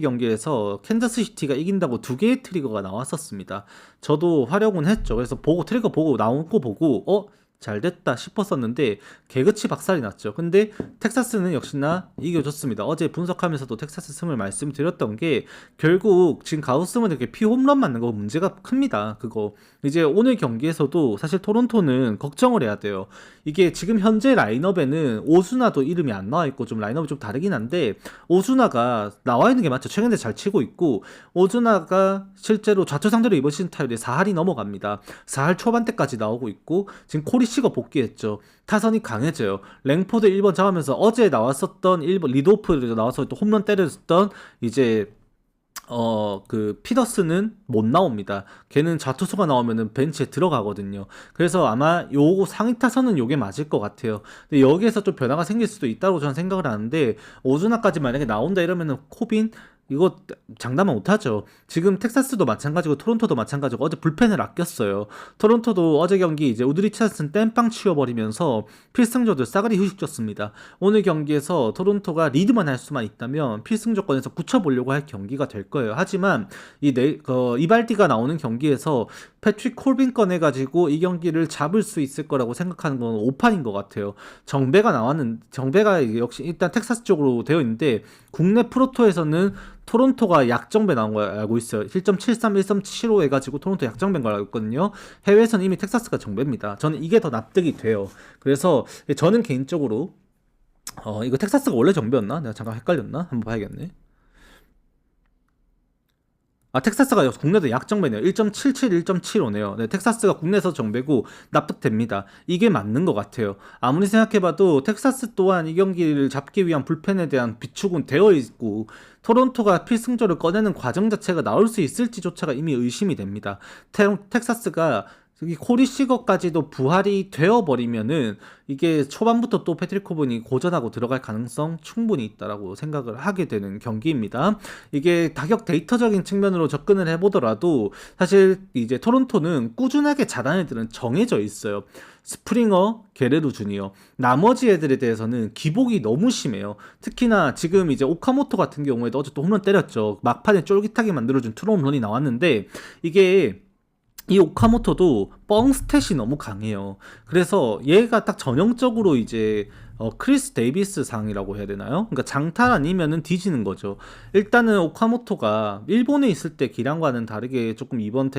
경기에서 캔자스시티가 이긴다고 두 개의 트리거가 나왔었습니다. 저도 활용은 했죠. 그래서 보고 트리거 보고 나온 거 보고 잘 됐다 싶었었는데 개그치 박살이 났죠. 근데 텍사스는 역시나 이겨줬습니다. 어제 분석하면서도 텍사스 승을 말씀드렸던 게 결국 지금 가우스만 이렇게 피홈런 맞는 거 문제가 큽니다. 그거 이제 오늘 경기에서도 사실 토론토는 걱정을 해야 돼요. 이게 지금 현재 라인업에는 오수나도 이름이 안 나와 있고 좀 라인업이 좀 다르긴 한데 오수나가 나와 있는 게 맞죠. 최근에 잘 치고 있고 오수나가 실제로 좌투 상대로 이번 시즌 타율이 4할이 넘어갑니다. 4할 초반대까지 나오고 있고 지금 코리시가 복귀했죠. 타선이 강해져요. 랭포드 1번 잡으면서 어제 나왔었던 1번 리드오프로 나와서 또 홈런 때렸던 이제 그 피더스는 못 나옵니다. 걔는 좌투수가 나오면은 벤치에 들어가거든요. 그래서 아마 요거 상위 타선은 요게 맞을 것 같아요. 근데 여기에서 좀 변화가 생길 수도 있다고 저는 생각을 하는데 오즈나까지 만약에 나온다 이러면은 코빈 이거 장담은 못하죠. 지금 텍사스도 마찬가지고 토론토도 마찬가지고 어제 불펜을 아꼈어요. 토론토도 어제 경기 이제 우드리 찰슨 땜빵 치워버리면서 필승조들 싸그리 휴식 줬습니다. 오늘 경기에서 토론토가 리드만 할 수만 있다면 필승 조건에서 굳혀보려고 할 경기가 될 거예요. 하지만 이발디가 나오는 경기에서 패트릭 콜빈 꺼내가지고 이 경기를 잡을 수 있을 거라고 생각하는 건 오판인 것 같아요. 정배가 역시 일단 텍사스 쪽으로 되어 있는데 국내 프로토에서는 토론토가 약정배 나온 걸 알고 있어요. 1.73, 1.75 해가지고 토론토 약정배인 걸 알고 있거든요. 해외에서는 이미 텍사스가 정배입니다. 저는 이게 더 납득이 돼요. 그래서 저는 개인적으로 이거 텍사스가 원래 정배였나? 내가 잠깐 헷갈렸나? 한번 봐야겠네. 텍사스가 국내도 약정배네요. 1.77, 1.75네요. 네, 텍사스가 국내에서 정배고 납득됩니다. 이게 맞는 것 같아요. 아무리 생각해봐도 텍사스 또한 이 경기를 잡기 위한 불펜에 대한 비축은 되어 있고 토론토가 필승조를 꺼내는 과정 자체가 나올 수 있을지조차가 이미 의심이 됩니다. 텍사스가 이 코리 시거까지도 부활이 되어버리면은 이게 초반부터 또 패트릭 코븐이 고전하고 들어갈 가능성 충분히 있다라고 생각을 하게 되는 경기입니다. 이게 타격 데이터적인 측면으로 접근을 해보더라도 사실 이제 토론토는 꾸준하게 잘하는 애들은 정해져 있어요. 스프링어, 게레로 주니어. 나머지 애들에 대해서는 기복이 너무 심해요. 특히나 지금 이제 오카모토 같은 경우에도 어제 또 홈런 때렸죠. 막판에 쫄깃하게 만들어준 투홈런이 나왔는데 이게 이 오카모토도 뻥 스탯이 너무 강해요. 그래서 얘가 딱 전형적으로 이제 크리스 데이비스 상이라고 해야 되나요? 그러니까 장타 아니면은 뒤지는 거죠. 일단은 오카모토가 일본에 있을 때 기량과는 다르게 조금 이번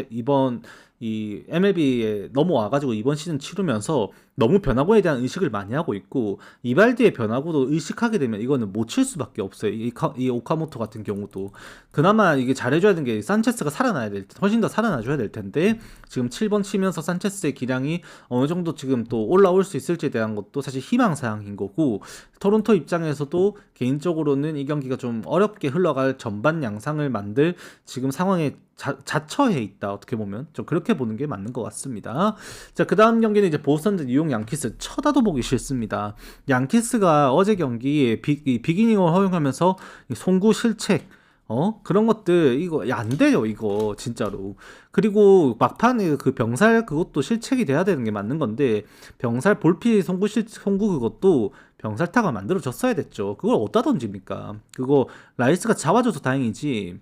이 MLB에 넘어와가지고 이번 시즌 치르면서 너무 변화구에 대한 의식을 많이 하고 있고 이발디의 변화구도 의식하게 되면 이거는 못 칠 수밖에 없어요. 이 오카모토 같은 경우도 그나마 이게 잘해줘야 되는 게 산체스가 살아나야 될 텐데 훨씬 더 살아나줘야 될 텐데 지금 7번 치면서 산체스의 기량이 어느 정도 지금 또 올라올 수 있을지에 대한 것도 사실 희망사항인 거고 토론토 입장에서도 개인적으로는 이 경기가 좀 어렵게 흘러갈 전반 양상을 만들 지금 상황에 자처해 있다. 어떻게 보면 좀 그렇게 보는 게 맞는 것 같습니다. 자, 그 다음 경기는 이제 보스턴 대 뉴욕 양키스. 쳐다도 보기 싫습니다. 양키스가 어제 경기에 비기닝을 허용하면서 송구 실책 그런 것들 이거 안 돼요. 이거 진짜로. 그리고 막판에 그 병살 그것도 실책이 돼야 되는 게 맞는 건데 병살 볼피 송구 그것도 병살타가 만들어졌어야 됐죠. 그걸 어디다 던집니까? 그거 라이스가 잡아줘서 다행이지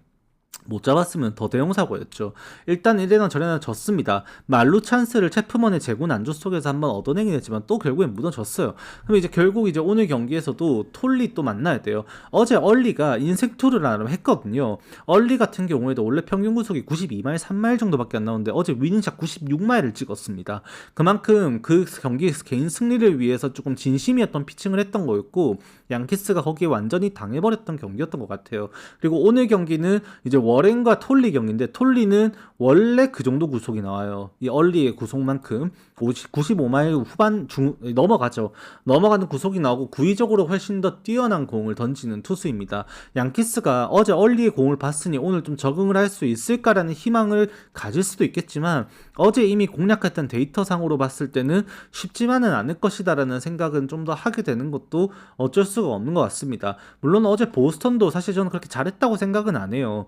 못 잡았으면 더 대형 사고였죠. 일단 이래나 저래나 졌습니다. 말루 찬스를 체프먼의 재고 난조 속에서 한번 얻어내긴 했지만 또 결국엔 무너졌어요. 그럼 이제 결국 이제 오늘 경기에서도 톨리 또 만나야 돼요. 어제 얼리가 인생 투를 했거든요. 얼리 같은 경우에도 원래 평균 구속이 92마일 3마일 정도밖에 안 나오는데 어제 위닝샷 96마일을 찍었습니다. 그만큼 그 경기 개인 승리를 위해서 조금 진심이었던 피칭을 했던 거였고 양키스가 거기에 완전히 당해버렸던 경기였던 것 같아요. 그리고 오늘 경기는 이제 워렌과 톨리 경기인데 톨리는 원래 그 정도 구속이 나와요. 이 얼리의 구속만큼 95마일 후반 넘어가죠. 넘어가는 구속이 나오고 구위적으로 훨씬 더 뛰어난 공을 던지는 투수입니다. 양키스가 어제 얼리의 공을 봤으니 오늘 좀 적응을 할 수 있을까라는 희망을 가질 수도 있겠지만 어제 이미 공략했던 데이터상으로 봤을 때는 쉽지만은 않을 것이다라는 생각은 좀 더 하게 되는 것도 어쩔 수가 없는 것 같습니다. 물론 어제 보스턴도 사실 저는 그렇게 잘했다고 생각은 안 해요.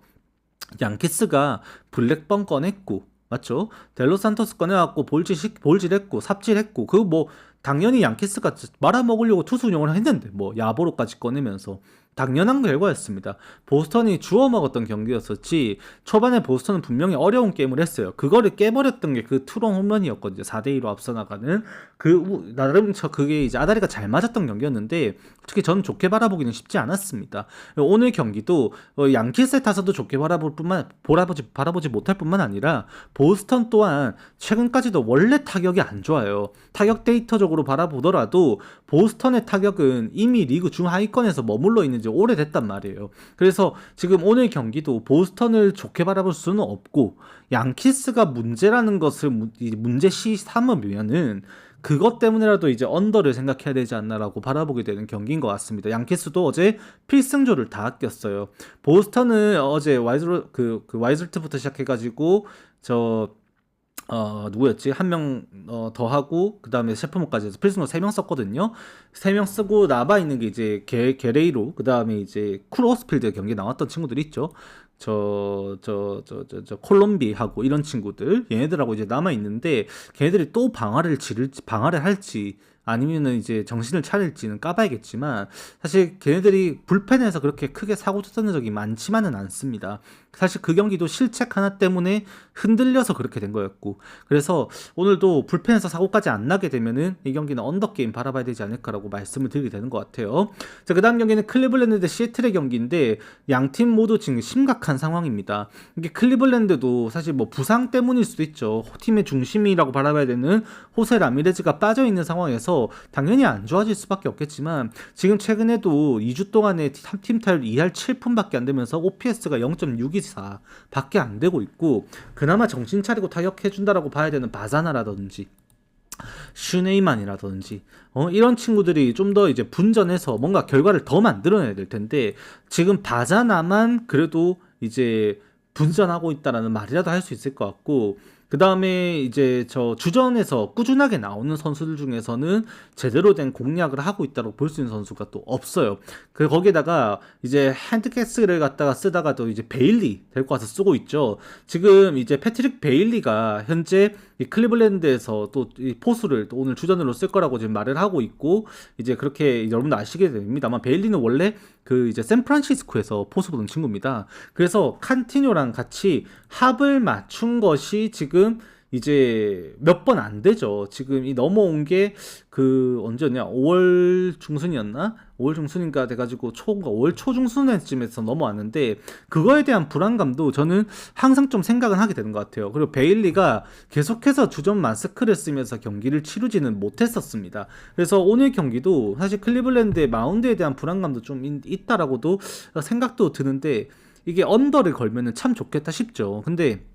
양키스가 블랙번 꺼냈고 맞죠? 델로산토스 꺼내갖고 볼질했고 삽질했고 그 뭐 당연히 양키스가 말아먹으려고 투수 운영을 했는데 뭐 야보로까지 꺼내면서 당연한 결과였습니다. 보스턴이 주워먹었던 경기였었지 초반에 보스턴은 분명히 어려운 게임을 했어요. 그거를 깨버렸던 게 그 투런 홈런이었거든요. 4대2로 앞서 나가는 나름 그게 이제 아다리가 잘 맞았던 경기였는데 솔직히 저는 좋게 바라보기는 쉽지 않았습니다. 오늘 경기도 양키스의 타선도 좋게 바라보지 못할 뿐만 아니라 보스턴 또한 최근까지도 원래 타격이 안 좋아요. 타격 데이터적으로 바라보더라도 보스턴의 타격은 이미 리그 중하위권에서 머물러 있는 지 오래됐단 말이에요. 그래서 지금 오늘 경기도 보스턴을 좋게 바라볼 수는 없고 양키스가 문제라는 것을 문제시 삼으면은 그것 때문에라도 이제 언더를 생각해야 되지 않나라고 바라보게 되는 경기인 것 같습니다. 양키스도 어제 필승조를 다 아꼈어요. 보스턴은 어제 와이즐트부터 시작해가지고 누구였지? 한 명 더 하고 그 다음에 셰프모까지 해서 필승조 3명 썼거든요. 3명 쓰고 남아있는 게 이제 게레이로 그 다음에 이제 쿨오스필드 경기 나왔던 친구들 있죠. 콜롬비하고 이런 친구들 얘네들하고 이제 남아있는데 걔네들이 또 방어를 할지 아니면은 이제 정신을 차릴지는 까봐야겠지만 사실 걔네들이 불펜에서 그렇게 크게 사고 쳤던 적이 많지만은 않습니다. 사실 그 경기도 실책 하나 때문에 흔들려서 그렇게 된 거였고 그래서 오늘도 불펜에서 사고까지 안 나게 되면은 이 경기는 언더게임 바라봐야 되지 않을까라고 말씀을 드리게 되는 것 같아요. 자, 그 다음 경기는 클리블랜드 대 시애틀의 경기인데 양팀 모두 지금 심각한 상황입니다. 이게 클리블랜드도 사실 뭐 부상 때문일 수도 있죠. 팀의 중심이라고 바라봐야 되는 호세 라미레즈가 빠져있는 상황에서 당연히 안 좋아질 수밖에 없겠지만 지금 최근에도 2주 동안에 팀 타율 2할 7푼밖에 안 되면서 OPS가 0.624 밖에 안 되고 있고 그나마 정신 차리고 타격해준다라고 봐야 되는 바자나라든지 슈네이만이라든지 이런 친구들이 좀 더 이제 분전해서 뭔가 결과를 더 만들어내야 될 텐데 지금 바자나만 그래도 이제 분전하고 있다라는 말이라도 할 수 있을 것 같고 그 다음에 이제 주전에서 꾸준하게 나오는 선수들 중에서는 제대로 된 공략을 하고 있다고 볼 수 있는 선수가 또 없어요. 거기에다가 이제 핸드캐스를 갖다가 쓰다가도 이제 베일리 데리고 와서 쓰고 있죠. 지금 이제 패트릭 베일리가 현재 이 클리블랜드에서 또 이 포수를 또 오늘 주전으로 쓸 거라고 지금 말을 하고 있고 이제 그렇게 여러분도 아시게 됩니다만 베일리는 원래 그 이제 샌프란시스코에서 포수 보던 친구입니다. 그래서 칸티뇨랑 같이 합을 맞춘 것이 지금 이제 몇 번 안 되죠. 지금 이 넘어온 게 언제였냐? 5월 중순이었나? 5월 중순인가 돼가지고 5월 초중순쯤에서 넘어왔는데 그거에 대한 불안감도 저는 항상 좀 생각은 하게 되는 것 같아요. 그리고 베일리가 계속해서 주전 마스크를 쓰면서 경기를 치르지는 못했었습니다. 그래서 오늘 경기도 사실 클리블랜드의 마운드에 대한 불안감도 좀 있다라고도 생각도 드는데 이게 언더를 걸면은 참 좋겠다 싶죠. 근데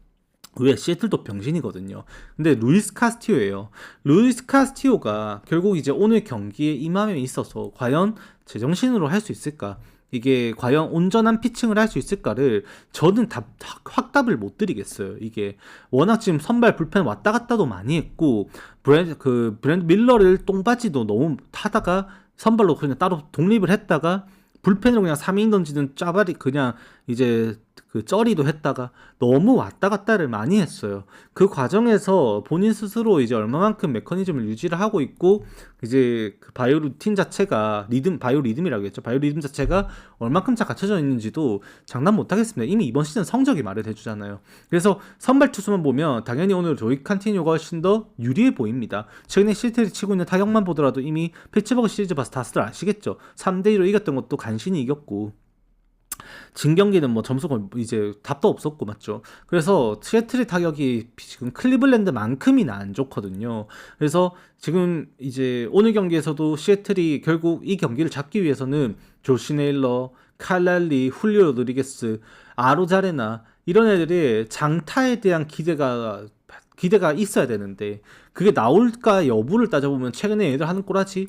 왜 시애틀도 병신이거든요. 근데 루이스 카스티오예요. 루이스 카스티오가 결국 이제 오늘 경기에 임함에 있어서 과연 제정신으로 할 수 있을까? 이게 과연 온전한 피칭을 할 수 있을까를 저는 확답을 못 드리겠어요. 이게 워낙 지금 선발 불펜 왔다 갔다도 많이 했고 브랜드 밀러를 똥바지도 너무 타다가 선발로 그냥 따로 독립을 했다가 불펜으로 그냥 3인 던지는 짜바리 그냥 이제 쩌리도 했다가 너무 왔다 갔다를 많이 했어요. 그 과정에서 본인 스스로 이제 얼마만큼 메커니즘을 유지를 하고 있고 이제 그 바이오 루틴 자체가 바이오 리듬이라고 했죠. 바이오 리듬 자체가 얼마큼 잘 갖춰져 있는지도 장난 못 하겠습니다. 이미 이번 시즌 성적이 말을 해주잖아요. 그래서 선발 투수만 보면 당연히 오늘 조이 칸티뇨가 훨씬 더 유리해 보입니다. 최근에 시애틀이 치고 있는 타격만 보더라도 이미 피츠버그 시리즈 봐서 다들 아시겠죠. 3대2로 이겼던 것도 간신히 이겼고 진 경기는 뭐 점수가 이제 답도 없었고 맞죠. 그래서 시애틀의 타격이 지금 클리블랜드만큼이나 안 좋거든요. 그래서 지금 이제 오늘 경기에서도 시애틀이 결국 이 경기를 잡기 위해서는 조시 네일러, 칼랄리, 훌리오 로드리게스 아로자레나 이런 애들이 장타에 대한 기대가 있어야 되는데 그게 나올까 여부를 따져보면 최근에 얘들 하는 꼬라지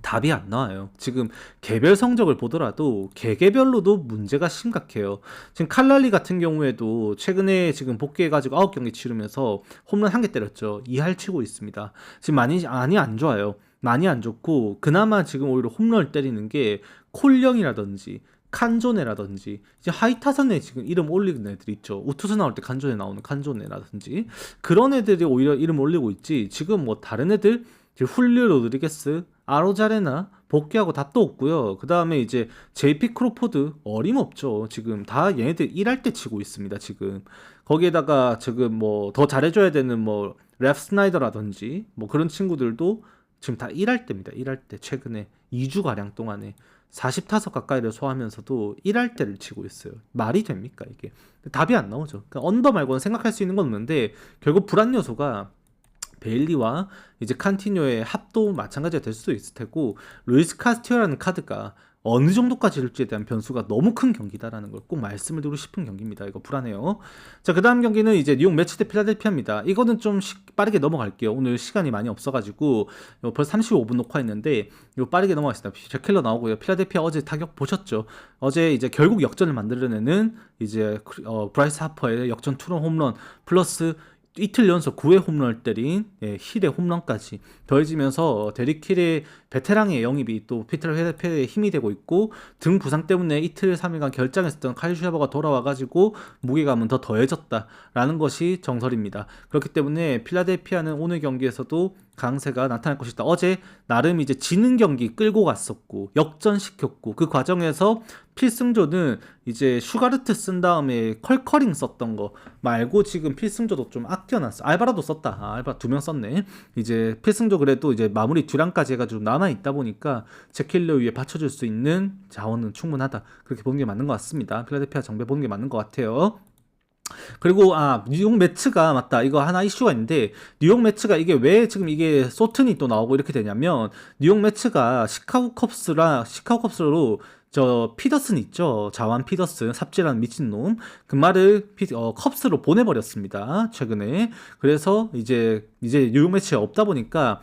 답이 안 나와요. 지금 개별 성적을 보더라도 개개별로도 문제가 심각해요. 지금 칼랄리 같은 경우에도 최근에 지금 복귀해가지고 9경기 치르면서 홈런 1개 때렸죠. 2할 치고 있습니다. 지금 많이 안 좋아요. 많이 안 좋고 그나마 지금 오히려 홈런을 때리는 게 콜령이라든지 칸조네라든지 이제 하이타선에 지금 이름 올리는 애들 있죠. 우투수 나올 때 칸조네 나오는 칸조네라든지 그런 애들이 오히려 이름 올리고 있지. 지금 뭐 다른 애들 훌리오 로드리게스, 아로자레나 복귀하고 답도 없고요. 그 다음에 이제 JP 크로포드 어림없죠. 지금 다 얘네들 1할 때 치고 있습니다. 지금 거기에다가 지금 뭐 더 잘해줘야 되는 뭐 랩 스나이더라든지 뭐 그런 친구들도 지금 다 1할 때입니다. 1할 때 최근에 2주가량 동안에 40타석 가까이를 소화하면서도 1할 때를 치고 있어요. 말이 됩니까 이게? 답이 안 나오죠. 그러니까 언더 말고는 생각할 수 있는 건 없는데 결국 불안 요소가 베일리와 이제 칸티뇨의 합도 마찬가지가 될 수도 있을 테고 루이스 카스티오라는 카드가 어느 정도까지 일지에 대한 변수가 너무 큰 경기다라는 걸 꼭 말씀을 드리고 싶은 경기입니다. 이거 불안해요. 자, 그 다음 경기는 이제 뉴욕 매치 대 필라델피아입니다. 이거는 좀 빠르게 넘어갈게요. 오늘 시간이 많이 없어가지고 벌써 35분 녹화했는데 이거 빠르게 넘어가겠습니다. 제켈러 나오고요. 필라델피아 어제 타격 보셨죠? 어제 이제 결국 역전을 만들어내는 이제 브라이스 하퍼의 역전 투런 홈런 플러스 이틀 연속 9회 홈런을 때린 힐의 홈런까지 더해지면서 데릭 힐의 베테랑의 영입이 또 피터 헤드페의 힘이 되고 있고 등 부상 때문에 이틀 3일간 결장했었던 카일 슈아버가 돌아와가지고 무게감은 더 더해졌다라는 것이 정설입니다. 그렇기 때문에 필라델피아는 오늘 경기에서도 강세가 나타날 것이다. 어제 나름 이제 지는 경기 끌고 갔었고 역전시켰고 그 과정에서 필승조는 이제 슈가르트 쓴 다음에 컬커링 썼던 거 말고 지금 필승조도 좀 아껴놨어. 알바라도 썼다. 알바 2명 썼네. 이제 필승조 그래도 이제 마무리 듀란까지 해가지고 남아있다 보니까 제킬러 위에 받쳐줄 수 있는 자원은 충분하다. 그렇게 보는 게 맞는 것 같습니다. 필라델피아 정배 보는 게 맞는 것 같아요. 그리고 뉴욕 매츠가 맞다. 이거 하나 이슈가 있는데 뉴욕 매츠가 이게 왜 지금 이게 소튼이 또 나오고 이렇게 되냐면 뉴욕 매츠가 시카고 컵스로 저 피더슨 있죠. 자완 피더슨 삽질하는 미친놈 그 말을 컵스로 보내버렸습니다. 최근에. 그래서 이제 뉴욕 매치가 없다 보니까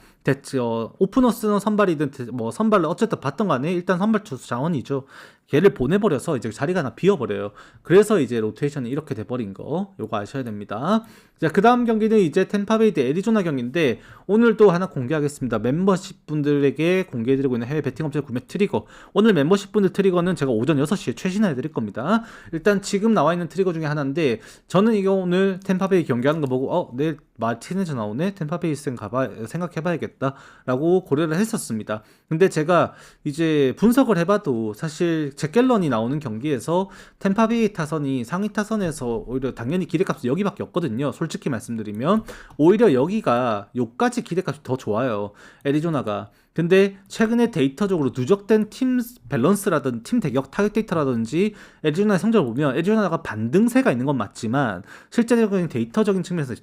오프너 쓰는 선발이든 뭐 선발을 어쨌든 봤던 간에 일단 선발 투수 자원이죠. 걔를 보내버려서 이제 자리가 하나 비어버려요. 그래서 이제 로테이션이 이렇게 돼버린 거 요거 아셔야 됩니다. 자, 그 다음 경기는 이제 템파베이 대 애리조나 경기인데 오늘 또 하나 공개하겠습니다. 멤버십 분들에게 공개해드리고 있는 해외 베팅 업체 구매 트리거. 오늘 멤버십 분들 트리거는 제가 오전 6시에 최신화해드릴 겁니다. 일단 지금 나와 있는 트리거 중에 하나인데 저는 이거 오늘 템파베이 경기하는 거 보고 내일 마티네즈 나오네? 템파베이 생각해봐야겠다 라고 고려를 했었습니다. 근데 제가 이제 분석을 해봐도 사실 잭갤런이 나오는 경기에서 템파베이 타선이 상위 타선에서 오히려 당연히 기대값이 여기밖에 없거든요. 솔직히 말씀드리면 오히려 여기가 요까지 기대값이 더 좋아요. 애리조나가. 근데 최근에 데이터적으로 누적된 팀 밸런스라든지 팀 대격 타격 데이터라든지 애리조나의 성적을 보면 애리조나가 반등세가 있는 건 맞지만 실제적인 데이터적인 측면에서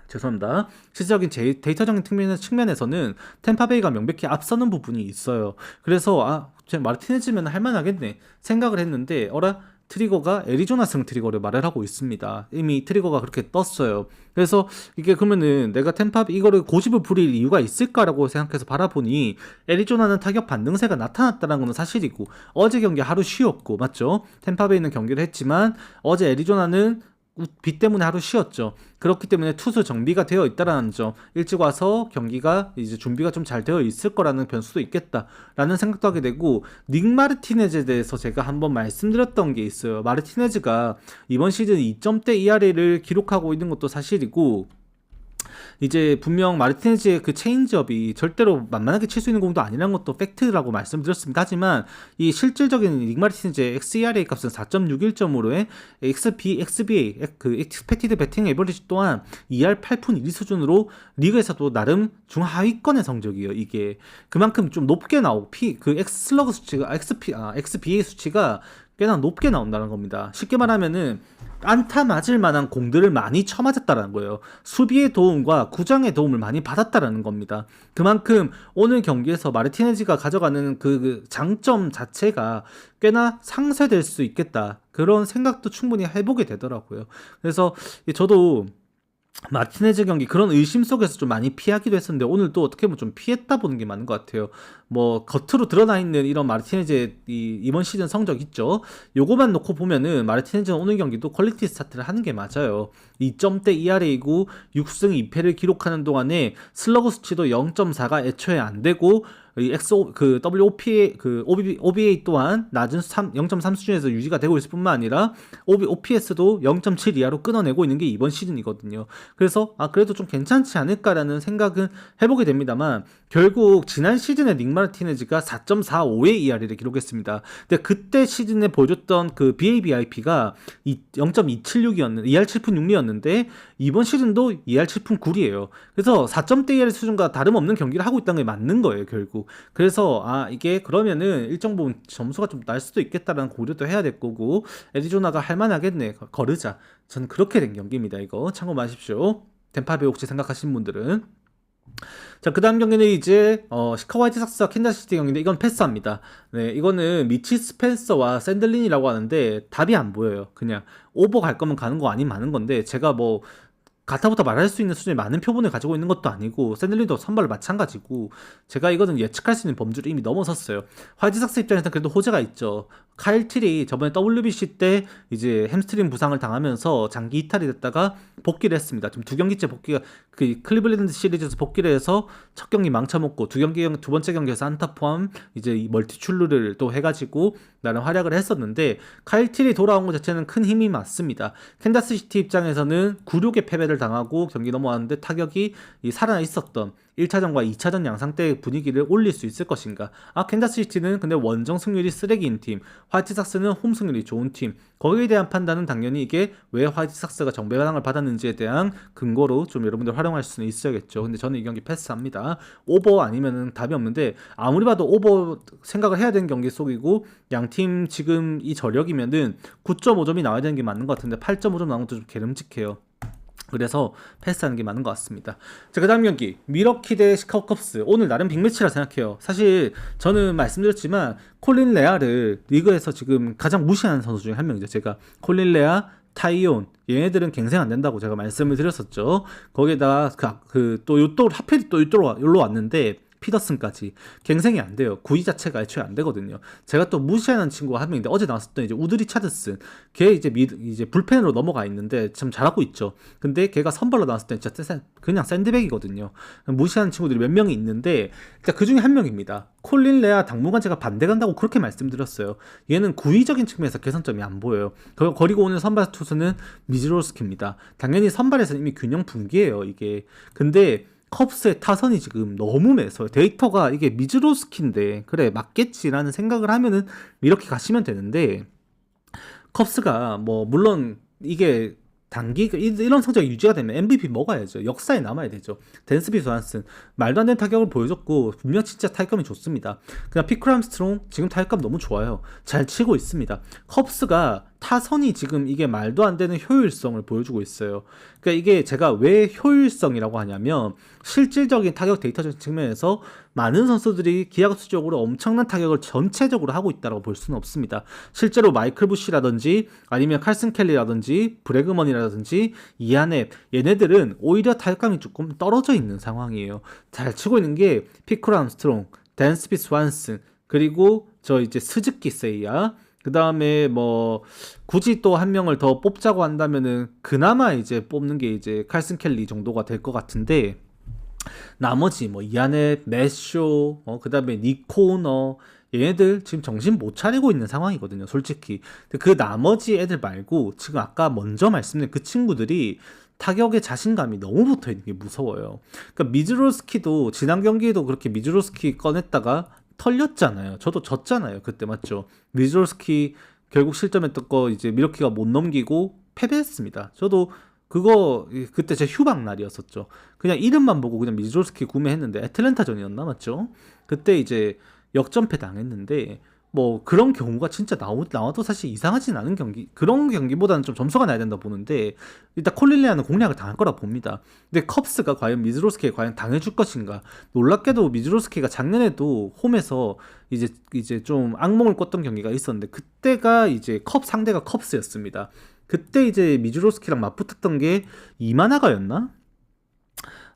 죄송합니다. 실질적인 데이터적인 측면에서는 템파베이가 명백히 앞서는 부분이 있어요. 그래서 마르티네즈면 할만하겠네 생각을 했는데 트리거가 애리조나승 트리거를 말을 하고 있습니다. 이미 트리거가 그렇게 떴어요. 그래서 이게 그러면은 내가 이거를 고집을 부릴 이유가 있을까라고 생각해서 바라보니 애리조나는 타격 반등세가 나타났다는 건 사실이고 어제 경기 하루 쉬었고 맞죠? 템파베이는 경기를 했지만 어제 애리조나는 비 때문에 하루 쉬었죠. 그렇기 때문에 투수 정비가 되어 있다라는 점, 일찍 와서 경기가 이제 준비가 좀 잘 되어 있을 거라는 변수도 있겠다라는 생각도 하게 되고, 닉 마르티네즈에 대해서 제가 한번 말씀드렸던 게 있어요. 마르티네즈가 이번 시즌 2점대 ERA를 기록하고 있는 것도 사실이고, 이제 분명 마르티네즈의 그 체인지업이 절대로 만만하게 칠 수 있는 공도 아니라는 것도 팩트라고 말씀드렸습니다. 하지만 이 실질적인 닉 마르티네즈의 XERA 값은 4.61점으로의 XBA 그 expected betting average 또한 2할 8푼 1리 수준으로 리그에서도 나름 중하위권의 성적이에요. 이게 그만큼 좀 높게 나오고 그 X슬러그 수치가 XBA 수치가 꽤나 높게 나온다는 겁니다. 쉽게 말하면은 안타 맞을 만한 공들을 많이 쳐맞았다는 거예요. 수비의 도움과 구장의 도움을 많이 받았다는 겁니다. 그만큼 오늘 경기에서 마르티네즈가 가져가는 그 장점 자체가 꽤나 상쇄될 수 있겠다. 그런 생각도 충분히 해보게 되더라고요. 그래서 저도 마티네즈 경기 그런 의심 속에서 좀 많이 피하기도 했었는데 오늘 또 어떻게 보면 좀 피했다 보는 게 맞는 것 같아요. 뭐 겉으로 드러나 있는 이런 마르티네즈의 이번 시즌 성적 있죠. 요거만 놓고 보면은 마르티네즈는 오늘 경기도 퀄리티 스타트를 하는 게 맞아요. 2점대 ERA이고 6승 2패를 기록하는 동안에 슬러그 수치도 0.4가 애초에 안 되고 이 XO 그 WOPA 그 OBA 또한 낮은 0.3 수준에서 유지가 되고 있을 뿐만 아니라 OPS도 0.7 이하로 끊어내고 있는 게 이번 시즌이거든요. 그래서 그래도 좀 괜찮지 않을까라는 생각은 해보게 됩니다만 결국 지난 시즌에 닉 마르티네즈가 4.45의 ERA를 기록했습니다. 근데 그때 시즌에 보여줬던 그 BABIP가 0.276이었는데 ER 7푼 6리였는데 이번 시즌도 ER 7푼 9리예요. 그래서 4점대 ER 수준과 다름없는 경기를 하고 있다는 게 맞는 거예요, 결국. 그래서 이게 그러면은 일정 부분 점수가 좀 날 수도 있겠다라는 고려도 해야 될 거고 애리조나가 할만하겠네 거르자. 저는 그렇게 된 경기입니다. 이거 참고 마십시오. 템파베 혹시 생각하시는 분들은. 자, 그 다음 경기는 이제 시카고 화이트삭스와 캔자스시티 경기인데 이건 패스합니다. 네, 이거는 미치 스펜서와 샌들린이라고 하는데 답이 안 보여요. 그냥 오버 갈 거면 가는 거 아니면 마는 건데 제가 뭐 가타부터 말할 수 있는 수준의 많은 표본을 가지고 있는 것도 아니고 샌들린도 선발로 마찬가지고 제가 이거는 예측할 수 있는 범주를 이미 넘어섰어요. 화이트삭스 입장에서는 그래도 호재가 있죠. 카일 틸이 저번에 WBC 때 이제 햄스트링 부상을 당하면서 장기 이탈이 됐다가 복귀를 했습니다. 지금 2경기째 복귀가 그 클리블랜드 시리즈에서 복귀를 해서 첫 경기 망쳐먹고 두 번째 경기에서 안타 포함 이제 이 멀티출루를 또 해가지고 나름 활약을 했었는데 카일 틸이 돌아온 것 자체는 큰 힘이 맞습니다. 캔자스시티 입장에서는 굴욕의 패배를 당하고 경기 넘어왔는데 타격이 살아나 있었던 1차전과 2차전 양상 때 분위기를 올릴 수 있을 것인가. 캔자스시티는 근데 원정 승률이 쓰레기인 팀, 화이트삭스는 홈 승률이 좋은 팀. 거기에 대한 판단은 당연히 이게 왜 화이트삭스가 정배당을 받았는지에 대한 근거로 좀 여러분들 활용할 수는 있어야겠죠. 근데 저는 이 경기 패스합니다. 오버 아니면은 답이 없는데 아무리 봐도 오버 생각을 해야 되는 경기 속이고 양팀 지금 이 저력이면은 9.5점이 나와야 되는 게 맞는 것 같은데 8.5점 나온 것도 좀 게름직해요. 그래서 패스하는 게 맞는 것 같습니다. 자, 그 다음 경기 미러키 대 시카고 컵스. 오늘 나름 빅매치라 생각해요. 사실 저는 말씀드렸지만 콜린 레아를 리그에서 지금 가장 무시하는 선수 중에 한 명이죠. 제가 콜린 레아, 타이온 얘네들은 갱생 안 된다고 제가 말씀을 드렸었죠. 거기에다가 또 요또 하필 또 요로 왔는데 피더슨까지 갱생이 안 돼요. 구위 자체가 애초에 안 되거든요. 제가 또 무시하는 친구가 한 명인데 어제 나왔었던 이제 우드리 차드슨, 걔 이제 불펜으로 넘어가 있는데 참 잘하고 있죠. 근데 걔가 선발로 나왔을 때 진짜 그냥 샌드백이거든요. 무시하는 친구들이 몇 명이 있는데 일단 그 중에 한 명입니다. 콜린 레아 당분간 제가 반대 간다고 그렇게 말씀드렸어요. 얘는 구위적인 측면에서 개선점이 안 보여요. 그리고 오늘 선발 투수는 미즈로스키입니다. 당연히 선발에서는 이미 균형 붕괴예요, 이게. 근데 컵스의 타선이 지금 너무 매서워요. 데이터가 이게 미즈로스키인데 그래 맞겠지라는 생각을 하면은 이렇게 가시면 되는데 컵스가 뭐 물론 이게 이런 성적이 유지가 되면 MVP 먹어야죠. 역사에 남아야 되죠. 댄스비 조한슨 말도 안 되는 타격을 보여줬고 분명 진짜 타격감이 좋습니다. 그냥 피크 암스트롱 지금 타격감 너무 좋아요. 잘 치고 있습니다. 컵스가 타선이 지금 이게 말도 안 되는 효율성을 보여주고 있어요. 그러니까 이게 제가 왜 효율성이라고 하냐면 실질적인 타격 데이터적 측면에서 많은 선수들이 기하급수적으로 엄청난 타격을 전체적으로 하고 있다고 볼 수는 없습니다. 실제로 마이클 부시라든지 아니면 칼슨 켈리라든지 브래그먼이라든지 이안앱 얘네들은 오히려 타격감이 조금 떨어져 있는 상황이에요. 잘 치고 있는 게 피크 암스트롱, 댄스비 스완슨 그리고 저 이제 스즈키 세이야 그 다음에 뭐 굳이 또 한 명을 더 뽑자고 한다면은 그나마 이제 뽑는 게 이제 칼슨 켈리 정도가 될 것 같은데 나머지 뭐 이안의 매쇼 그 다음에 니코너 얘네들 지금 정신 못 차리고 있는 상황이거든요, 솔직히. 근데 그 나머지 애들 말고 지금 아까 먼저 말씀드린 그 친구들이 타격에 자신감이 너무 붙어 있는 게 무서워요. 그러니까 미즈로스키도 지난 경기에도 그렇게 미즈로스키 꺼냈다가 털렸잖아요. 저도 졌잖아요. 그때 맞죠? 미즈로스키 결국 실점했던 거 이제 미러키가 못 넘기고 패배했습니다. 저도 그거 그때 제 휴방 날이었었죠. 그냥 이름만 보고 그냥 미즈로스키 구매했는데 애틀랜타전이었나 맞죠? 그때 이제 역전패 당했는데 뭐 그런 경우가 진짜 나와도 사실 이상하진 않은 경기, 그런 경기보다는 좀 점수가 나야 된다 보는데, 일단 콜릴리아는 공략을 당할 거라 봅니다. 근데 컵스가 과연 미즈로스키에 과연 당해줄 것인가. 놀랍게도 미즈로스키가 작년에도 홈에서 이제 좀 악몽을 꿨던 경기가 있었는데, 그때가 이제 컵 상대가 컵스였습니다. 그때 이제 미즈로스키랑 맞붙었던 게 이마나가였나?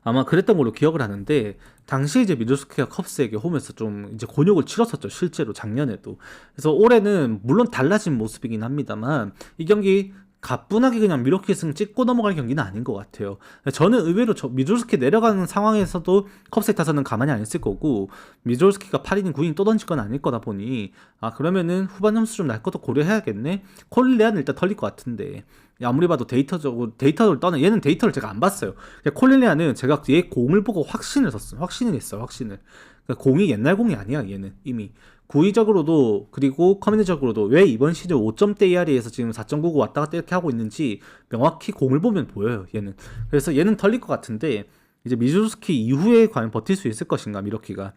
아마 그랬던 걸로 기억을 하는데, 당시에 이제 미들스키가 컵스에게 홈에서 좀 이제 곤욕을 치렀었죠, 실제로 작년에도. 그래서 올해는 물론 달라진 모습이긴 합니다만, 이 경기 가뿐하게 그냥 미러키 승 찍고 넘어갈 경기는 아닌 것 같아요. 저는 의외로 미들스키 내려가는 상황에서도 컵스에 타서는 가만히 안 있을 거고, 미들스키가 8이닝 9이닝 또 던질 건 아닐 거다 보니, 아 그러면은 후반 점수 좀 날 것도 고려해야겠네. 콜리레아는 일단 털릴 것 같은데, 아무리 봐도 데이터를 떠나, 얘는 데이터를 제가 안 봤어요. 콜릴리아는 제가 얘 공을 보고 확신을 했어요. 그러니까 공이 옛날 공이 아니야. 얘는 이미 구위적으로도 그리고 커뮤니적으로도 왜 이번 시즌 5점대 ERA에서 지금 4.99 왔다 갔다 이렇게 하고 있는지 명확히 공을 보면 보여요. 얘는. 그래서 얘는 털릴 것 같은데, 이제 미즈루스키 이후에 과연 버틸 수 있을 것인가, 미러키가.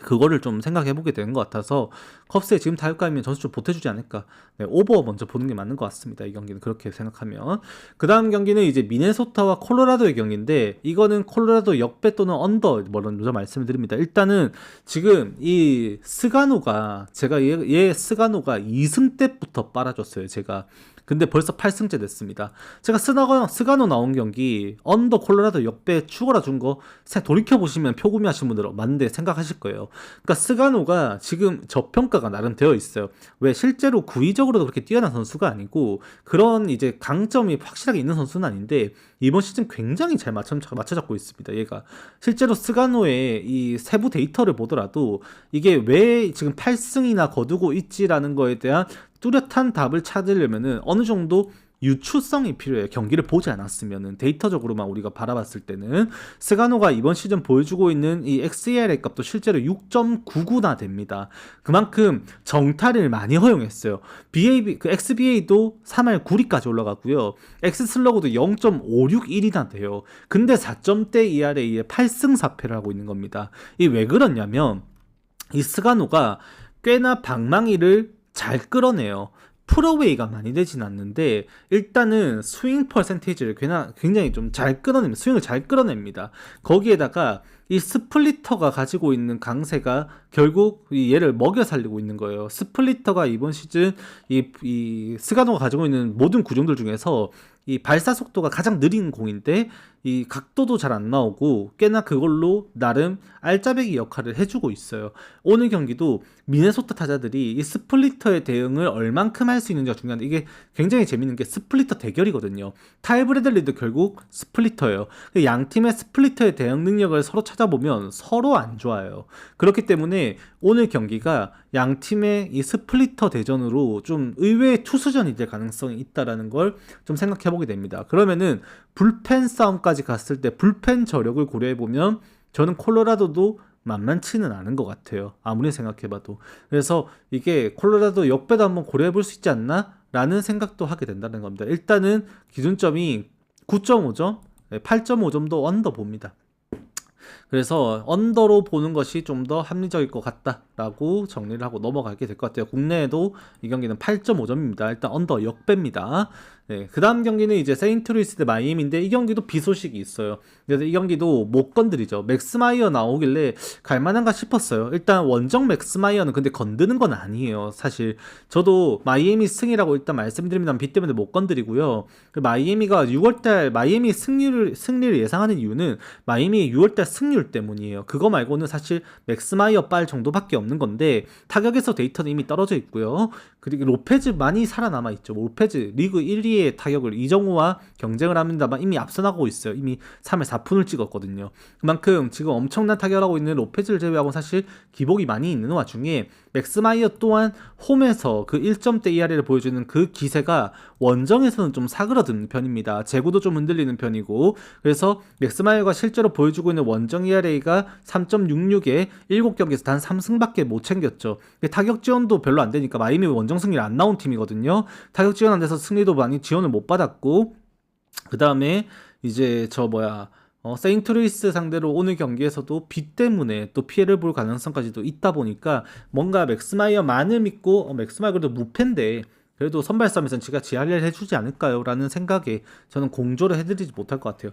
그거를 좀 생각해보게 되는 것 같아서 컵스에 지금 타격감이면 점수 좀 보태주지 않을까. 네, 오버 먼저 보는 게 맞는 것 같습니다. 이 경기는 그렇게 생각하면. 그 다음 경기는 이제 미네소타와 콜로라도의 경기인데, 이거는 콜로라도 역배 또는 언더 먼저 말씀을 드립니다. 일단은 지금 이 스가노가, 제가 얘 스가노가 2승 때부터 빨아줬어요, 제가. 근데 벌써 8승째 됐습니다. 제가 스가노 나온 경기 언더 콜로라도 역배 추가라 준 거 돌이켜보시면 표구미 하신 분들은 맞는데 생각하실 거예요. 그러니까 스가노가 지금 저평가가 나름 되어 있어요. 왜 실제로 구위적으로도 그렇게 뛰어난 선수가 아니고 그런 이제 강점이 확실하게 있는 선수는 아닌데, 이번 시즌 굉장히 잘 맞춰잡고 있습니다. 얘가 실제로 스가노의 이 세부 데이터를 보더라도 이게 왜 지금 8승이나 거두고 있지라는 거에 대한 뚜렷한 답을 찾으려면은 어느 정도 유추성이 필요해요. 경기를 보지 않았으면은, 데이터적으로만 우리가 바라봤을 때는. 스가노가 이번 시즌 보여주고 있는 이 XERA 값도 실제로 6.99나 됩니다. 그만큼 정타를 많이 허용했어요. XBA도 3할 9리까지 올라가고요. X슬러그도 0.561이나 돼요. 근데 4점대 ERA에 8승 4패를 하고 있는 겁니다. 이 왜 그러냐면, 이 스가노가 꽤나 방망이를 잘 끌어내요. 프로웨이가 많이 되진 않는데 일단은 스윙 퍼센테이지를 굉장히 좀 잘 끌어냅니다. 스윙을 잘 끌어냅니다. 거기에다가 이 스플리터가 가지고 있는 강세가 결국 얘를 먹여 살리고 있는 거예요. 스플리터가 이번 시즌 이 스가노가 가지고 있는 모든 구종들 중에서 이 발사 속도가 가장 느린 공인데, 이 각도도 잘 안 나오고 꽤나 그걸로 나름 알짜배기 역할을 해주고 있어요. 오늘 경기도 미네소타 타자들이 이 스플리터의 대응을 얼만큼 할 수 있는지가 중요한데, 이게 굉장히 재밌는 게 스플리터 대결이거든요. 타일 브래들리도 결국 스플리터예요. 양 팀의 스플리터의 대응 능력을 서로 찾아보면 서로 안 좋아요. 그렇기 때문에 오늘 경기가 양 팀의 이 스플리터 대전으로 좀 의외의 투수전이 될 가능성이 있다라는 걸 좀 생각해 보게 됩니다. 그러면은 불펜 싸움까지 갔을 때 불펜 저력을 고려해 보면 저는 콜로라도도 만만치는 않은 것 같아요. 아무리 생각해봐도. 그래서 이게 콜로라도 역배도 한번 고려해 볼 수 있지 않나? 라는 생각도 하게 된다는 겁니다. 일단은 기준점이 9.5점, 8.5점도 언더 봅니다. 그래서 언더로 보는 것이 좀 더 합리적일 것 같다라고 정리를 하고 넘어가게 될 것 같아요. 국내에도 이 경기는 8.5점입니다. 일단 언더 역배입니다. 네, 그 다음 경기는 이제 세인트루이스 대 마이애미인데, 이 경기도 비 소식이 있어요. 그래서 이 경기도 못 건드리죠. 맥스마이어 나오길래 갈만한가 싶었어요. 일단 원정 맥스마이어는 근데 건드는 건 아니에요. 사실 저도 마이애미 승이라고 일단 말씀드립니다. 비 때문에 못 건드리고요. 마이애미가 6월달 마이애미 승리를 예상하는 이유는 마이애미의 6월달 승률 때문이에요. 그거 말고는 사실 맥스마이어 빨 정도밖에 없는 건데, 타격에서 데이터는 이미 떨어져 있고요. 그리고 로페즈 많이 살아남아 있죠. 로페즈 리그 1위의 타격을 이정우와 경쟁을 합니다만 이미 앞서 나가고 있어요. 이미 3회 4푼을 찍었거든요. 그만큼 지금 엄청난 타격을 하고 있는 로페즈를 제외하고 사실 기복이 많이 있는 와중에 맥스마이어 또한 홈에서 그 1점대 ERA를 보여주는 그 기세가 원정에서는 좀 사그러든 편입니다. 제구도 좀 흔들리는 편이고, 그래서 맥스마이어가 실제로 보여주고 있는 원정 ERA가 3.66에 7경기에서 단 3승밖에 못 챙겼죠. 타격 지원도 별로 안 되니까 마이애미 원정 승리를 안 나온 팀이거든요. 타격 지원 안 돼서 승리도 많이 지원을 못 받았고, 그 다음에 이제 세인트루이스 상대로 오늘 경기에서도 비 때문에 또 피해를 볼 가능성까지도 있다 보니까 뭔가 맥스마이어 만을 믿고 맥스마이어 그래도 무패인데 그래도 선발 싸움에서는 제가 지할례를 해주지 않을까요? 라는 생각에 저는 공조를 해드리지 못할 것 같아요.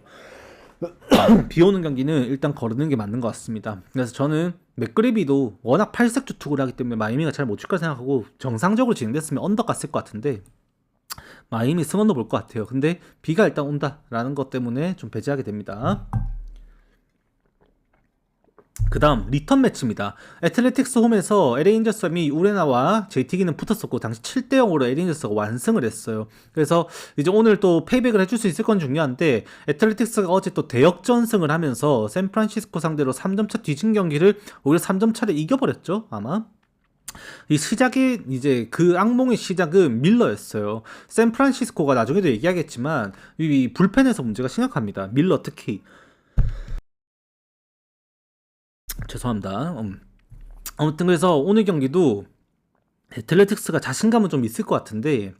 비 오는 경기는 일단 거르는 게 맞는 것 같습니다. 그래서 저는 맥그리비도 워낙 팔색조 투구를 하기 때문에 마이미가 잘 못 칠 거라 생각하고 정상적으로 진행됐으면 언더 갔을 것 같은데 마이미 승원도 볼 것 같아요. 근데 비가 일단 온다라는 것 때문에 좀 배제하게 됩니다. 그 다음 리턴 매치입니다. 애틀레틱스 홈에서 LA 인저스이 우레나와 JT기는 붙었었고 당시 7대0으로 LA 인저스가 완승을 했어요. 그래서 이제 오늘 또 페이백을 해줄 수 있을 건 중요한데 애틀레틱스가 어제 또 대역전승을 하면서 샌프란시스코 상대로 3점차 뒤진 경기를 오히려 3점차를 이겨버렸죠 아마. 이 시작이 이제 그 악몽의 시작은 밀러였어요. 샌프란시스코가 나중에도 얘기하겠지만 이 불펜에서 문제가 심각합니다. 밀러 특히. 죄송합니다. 아무튼 그래서 오늘 경기도 애틀레틱스가 자신감은 좀 있을 것 같은데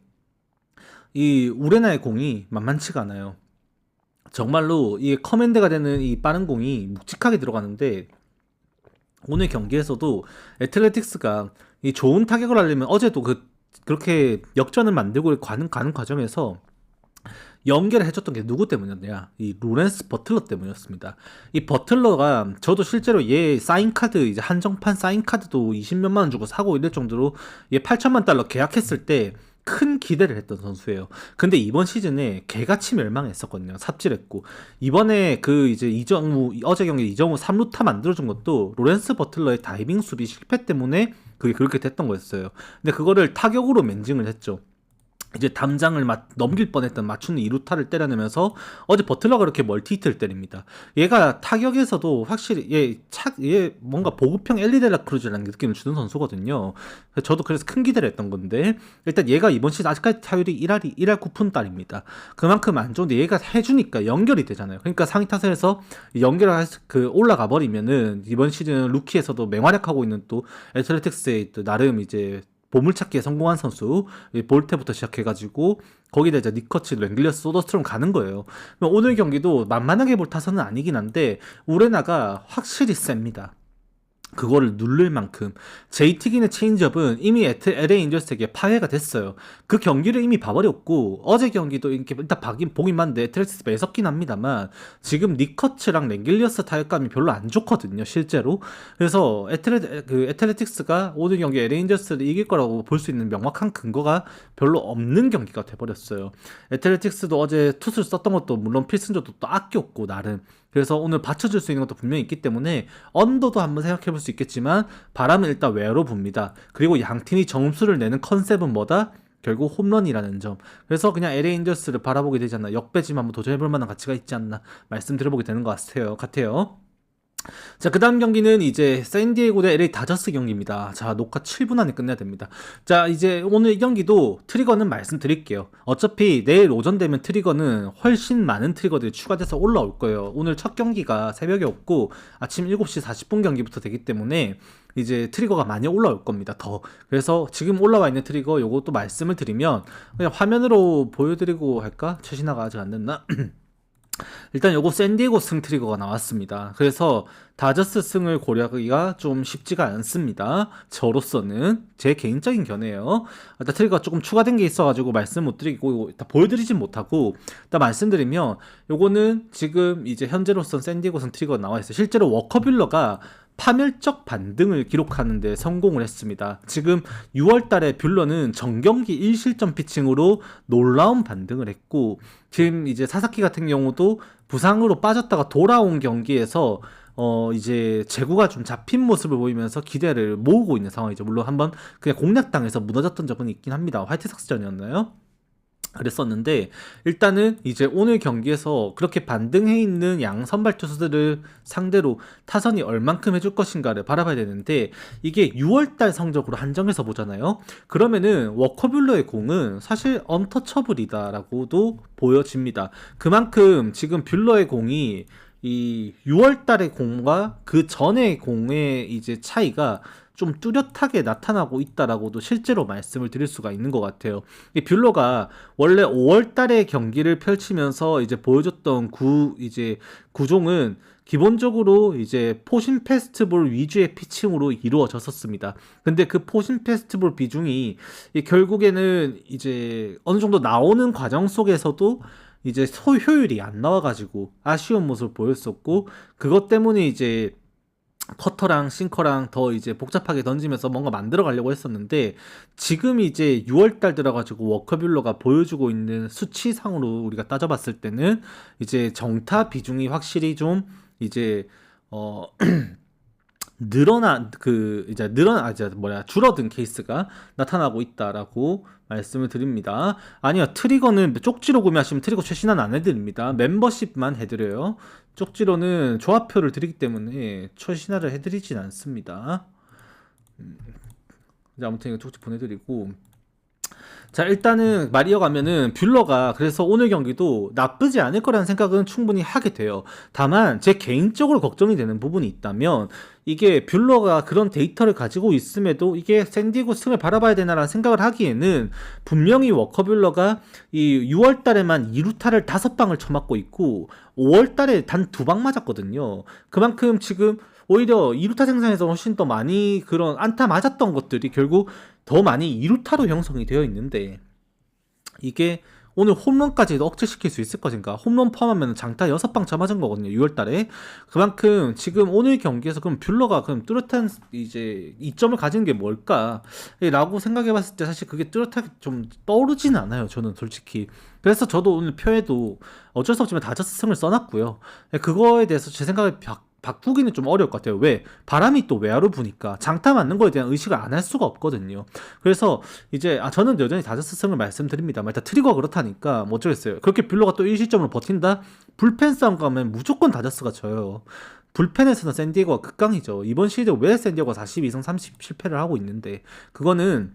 이 우레나의 공이 만만치가 않아요. 정말로 이 커맨드가 되는 이 빠른 공이 묵직하게 들어가는데 오늘 경기에서도 애틀레틱스가 이 좋은 타격을 하려면 어제도 그렇게 역전을 만들고 가는 과정에서 연결을 해줬던 게 누구 때문이었냐? 이 로렌스 버틀러 때문이었습니다. 이 버틀러가 저도 실제로 얘 사인 카드 이제 한정판 사인 카드도 20몇만 원 주고 사고 이럴 정도로 얘 8천만 달러 계약했을 때 큰 기대를 했던 선수예요. 근데 이번 시즌에 개같이 멸망했었거든요. 삽질했고 이번에 그 이제 이정우 어제 경기 이정우 3루타 만들어준 것도 로렌스 버틀러의 다이빙 수비 실패 때문에 그게 그렇게 됐던 거였어요. 근데 그거를 타격으로 맨징을 했죠. 이제 담장을 넘길 뻔했던 맞추는 2루타를 때려내면서 어제 버틀러가 이렇게 멀티히트를 때립니다. 얘가 타격에서도 확실히 얘 뭔가 보급형 엘리데라 크루즈라는 느낌을 주는 선수거든요. 저도 그래서 큰 기대를 했던 건데 일단 얘가 이번 시즌 아직까지 타율이 1할 9푼 달입니다. 그만큼 안 좋은데 얘가 해주니까 연결이 되잖아요. 그러니까 상위 타선에서 연결을 올라가 버리면은 이번 시즌 루키에서도 맹활약하고 있는 또 애틀레틱스의 또 나름 이제 보물찾기에 성공한 선수 볼테부터 시작해가지고 거기다 이제 니커츠, 랭글리어스, 소더스트롬 가는 거예요. 오늘 경기도 만만하게 볼 타선은 아니긴 한데 우레나가 확실히 셉니다. 그거를 누를 만큼 JT기의 체인지업은 이미 LA 인저스에게 파괴가 됐어요. 그 경기를 이미 봐버렸고 어제 경기도 이렇게 일단 보긴 봤는데 애틀레틱스 매섭긴 합니다만 지금 니커츠랑 랭길리어스 타격감이 별로 안 좋거든요 실제로. 그래서 애틀레틱스가 오늘 경기 LA 인저스를 이길 거라고 볼 수 있는 명확한 근거가 별로 없는 경기가 돼버렸어요. 애틀레틱스도 어제 투수를 썼던 것도 물론 필승조도 또 아꼈고 나름 그래서 오늘 받쳐줄 수 있는 것도 분명히 있기 때문에 언더도 한번 생각해볼 수 있겠지만 바람은 일단 외로 붑니다. 그리고 양 팀이 점수를 내는 컨셉은 뭐다? 결국 홈런이라는 점. 그래서 그냥 LA 인저스를 바라보게 되지 않나, 역배지만 한번 도전해볼 만한 가치가 있지 않나 말씀드려보게 되는 것 같아요. 자, 그 다음 경기는 이제 샌디에고 대 LA 다저스 경기입니다. 자, 녹화 7분 안에 끝내야 됩니다. 자, 이제 오늘 이 경기도 트리거는 말씀드릴게요. 어차피 내일 오전 되면 트리거는 훨씬 많은 트리거들이 추가돼서 올라올 거예요. 오늘 첫 경기가 새벽에 없고 아침 7시 40분 경기부터 되기 때문에 이제 트리거가 많이 올라올 겁니다. 더. 그래서 지금 올라와 있는 트리거 요것도 말씀을 드리면 그냥 화면으로 보여드리고 할까? 최신화가 아직 안 됐나? 일단 요거 샌디에고 승 트리거가 나왔습니다. 그래서 다저스 승을 고려하기가 좀 쉽지가 않습니다. 저로서는 제 개인적인 견해예요. 일단 트리거가 조금 추가된 게 있어가지고 말씀 못 드리고 일단 보여드리진 못하고 일단 말씀드리면 요거는 지금 이제 현재로선 샌디에고 승 트리거가 나와 있어요. 실제로 워커 뷰러가 파멸적 반등을 기록하는 데 성공을 했습니다. 지금 6월 달에 뷰러는 정경기 1실점 피칭으로 놀라운 반등을 했고 지금 이제 사사키 같은 경우도 부상으로 빠졌다가 돌아온 경기에서 이제 제구가 좀 잡힌 모습을 보이면서 기대를 모으고 있는 상황이죠. 물론 한번 그냥 공략당해서 무너졌던 적은 있긴 합니다. 화이트삭스전이었나요? 그랬었는데 일단은 이제 오늘 경기에서 그렇게 반등해 있는 양 선발 투수들을 상대로 타선이 얼만큼 해줄 것인가를 바라봐야 되는데 이게 6월달 성적으로 한정해서 보잖아요. 그러면은 워커뷰러의 공은 사실 언터처블이다라고도 보여집니다. 그만큼 지금 뷰러의 공이 이 6월달의 공과 그 전의 공의 이제 차이가 좀 뚜렷하게 나타나고 있다라고도 실제로 말씀을 드릴 수가 있는 것 같아요. 이 뷰러가 원래 5월 달에 경기를 펼치면서 이제 보여줬던 이제 구종은 기본적으로 이제 포신 페스티벌 위주의 피칭으로 이루어졌었습니다. 근데 그 포신 페스티벌 비중이 결국에는 이제 어느 정도 나오는 과정 속에서도 이제 효율이 안 나와가지고 아쉬운 모습을 보였었고, 그것 때문에 이제 커터랑 싱커랑 더 이제 복잡하게 던지면서 뭔가 만들어 가려고 했었는데, 지금 이제 6월달 들어가지고 워커뷰러가 보여주고 있는 수치상으로 우리가 따져봤을 때는 이제 정타 비중이 확실히 좀 이제 줄어든 케이스가 나타나고 있다라고 말씀을 드립니다. 아니요, 트리거는 쪽지로 구매하시면 트리거 최신화는 안 해드립니다. 멤버십만 해드려요. 쪽지로는 조합표를 드리기 때문에 최신화를 해드리진 않습니다. 아무튼 이거 쪽지 보내드리고, 자, 일단은 말 이어가면은 뷰러가 그래서 오늘 경기도 나쁘지 않을 거라는 생각은 충분히 하게 돼요. 다만 제 개인적으로 걱정이 되는 부분이 있다면, 이게 뷰러가 그런 데이터를 가지고 있음에도 이게 샌디에고 승을 바라봐야 되나라는 생각을 하기에는, 분명히 워커뷰러가 이 6월 달에만 2루타를 5방을 쳐맞고 있고 5월 달에 단 2방 맞았거든요. 그만큼 지금 오히려 2루타 생산에서 훨씬 더 많이 그런 안타 맞았던 것들이 결국 더 많이 2루타로 형성이 되어 있는데, 이게 오늘 홈런까지도 억제시킬 수 있을 것인가? 홈런 포함하면 장타 6방 쳐맞은 거거든요, 6월달에. 그만큼 지금 오늘 경기에서 그럼 뷰러가 그럼 뚜렷한 이제 이점을 가진 게 뭘까? 라고 생각해봤을 때 사실 그게 뚜렷하게 좀 떠오르지는 않아요, 저는 솔직히. 그래서 저도 오늘 표에도 어쩔 수 없지만 다저스승을 써놨고요. 그거에 대해서 제 생각을 바꾸기는 좀 어려울 것 같아요. 왜? 바람이 또 외야로 부니까 장타 맞는 거에 대한 의식을 안 할 수가 없거든요. 그래서 이제 저는 여전히 다저스승을 말씀드립니다. 일단 트리거가 그렇다니까 뭐 어쩌겠어요. 그렇게 뷰러가 또 1실점으로 버틴다? 불펜 싸움 가면 무조건 다저스가 져요. 불펜에서는 샌디에고가 극강이죠. 이번 시즌 왜 샌디에고가 42승 30 실패를 하고 있는데, 그거는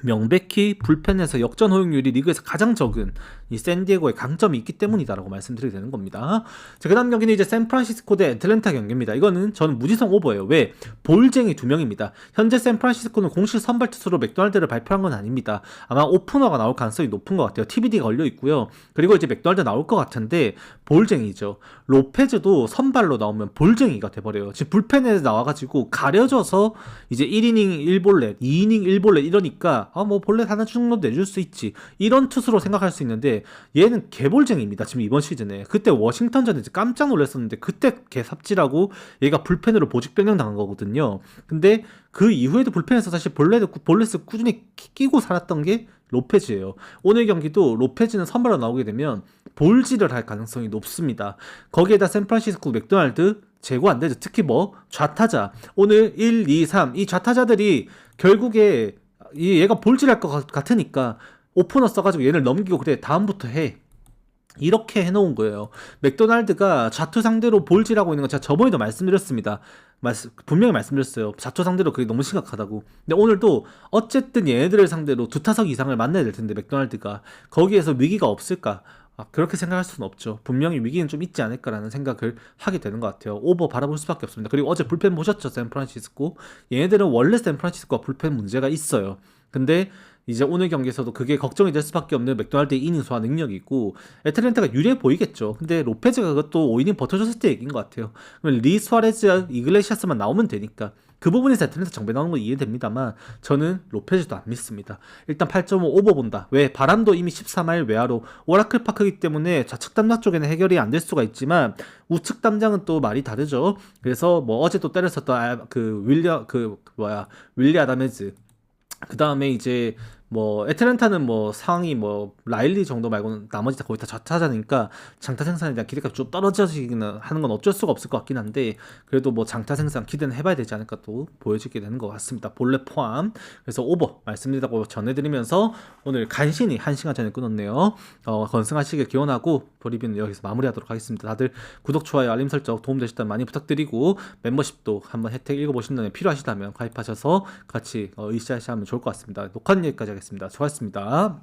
명백히 불펜에서 역전 허용률이 리그에서 가장 적은 이 샌디에고의 강점이 있기 때문이다라고 말씀드리게 되는 겁니다. 자, 그 다음 경기는 이제 샌프란시스코 대 애틀랜타 경기입니다. 이거는 저는 무지성 오버예요. 왜? 볼쟁이 2명입니다. 현재 샌프란시스코는 공식 선발 투수로 맥도날드를 발표한 건 아닙니다. 아마 오프너가 나올 가능성이 높은 것 같아요. TBD가 걸려 있고요. 그리고 이제 맥도날드 나올 것 같은데 볼쟁이죠. 로페즈도 선발로 나오면 볼쟁이가 돼버려요. 지금 불펜에 나와가지고 가려져서 이제 1이닝 1볼넷, 2이닝 1볼넷 이러니까 뭐 볼넷 하나 정도 내줄 수 있지, 이런 투수로 생각할 수 있는데, 얘는 개볼쟁이입니다. 지금 이번 시즌에. 그때 워싱턴전에 깜짝 놀랐었는데 그때 개삽질하고 얘가 불펜으로 보직 변경 당한 거거든요. 근데 그 이후에도 불펜에서 사실 볼넷을 꾸준히 끼고 살았던 게 로페즈예요. 오늘 경기도 로페즈는 선발로 나오게 되면 볼질을 할 가능성이 높습니다. 거기에다 샌프란시스코 맥도날드 제고 안 되죠. 특히 뭐 좌타자, 오늘 1, 2, 3 이 좌타자들이 결국에 얘가 볼질할 것 같으니까 오프너 써가지고 얘를 넘기고 그래 다음부터 해, 이렇게 해놓은 거예요. 맥도날드가 좌투 상대로 볼질하고 있는 거 제가 저번에도 말씀드렸습니다. 분명히 말씀드렸어요. 좌투 상대로 그게 너무 심각하다고. 근데 오늘도 어쨌든 얘네들을 상대로 2타석 이상을 만나야 될 텐데 맥도날드가 거기에서 위기가 없을까? 그렇게 생각할 수는 없죠. 분명히 위기는 좀 있지 않을까라는 생각을 하게 되는 것 같아요. 오버 바라볼 수밖에 없습니다. 그리고 어제 불펜 보셨죠? 샌프란시스코. 얘네들은 원래 샌프란시스코가 불펜 문제가 있어요. 근데 이제 오늘 경기에서도 그게 걱정이 될 수밖에 없는 맥도날드의 이닝 소화 능력이 있고, 애틀랜타가 유리해 보이겠죠. 근데 로페즈가 그것도 5이닝 버텨줬을 때 얘기인 것 같아요. 그러면 리 수아레즈, 이글레시아스만 나오면 되니까 그 부분에서 애틀랜타 정배 나오는 건 이해됩니다만, 저는 로페즈도 안 믿습니다. 일단 8.5 오버 본다. 왜? 바람도 이미 14마일 외야로 워라클 파크이기 때문에 좌측 담장 쪽에는 해결이 안 될 수가 있지만 우측 담장은 또 말이 다르죠. 그래서 뭐 어제 또 때렸었던 윌리 아다메즈, 그 다음에 이제 뭐 애틀랜타는 뭐 상위 뭐 라일리 정도 말고는 나머지 다 거의 다 좌타자니까 장타 생산에 대한 기대값이 좀 떨어지기는 하는 건 어쩔 수가 없을 것 같긴 한데, 그래도 뭐 장타 생산 기대는 해봐야 되지 않을까 또 보여지게 되는 것 같습니다. 볼넷 포함. 그래서 오버 말씀드리다고 전해드리면서 오늘 간신히 1시간 전에 끊었네요. 건승하시길 기원하고 리뷰는 여기서 마무리하도록 하겠습니다. 다들 구독, 좋아요, 알림 설정 도움되셨다면 많이 부탁드리고, 멤버십도 한번 혜택 읽어보시는 데 필요하시다면 가입하셔서 같이 으쌰으쌰하면 좋을 것 같습니다. 녹화는 여기까지 하겠습니다. 수고하셨습니다.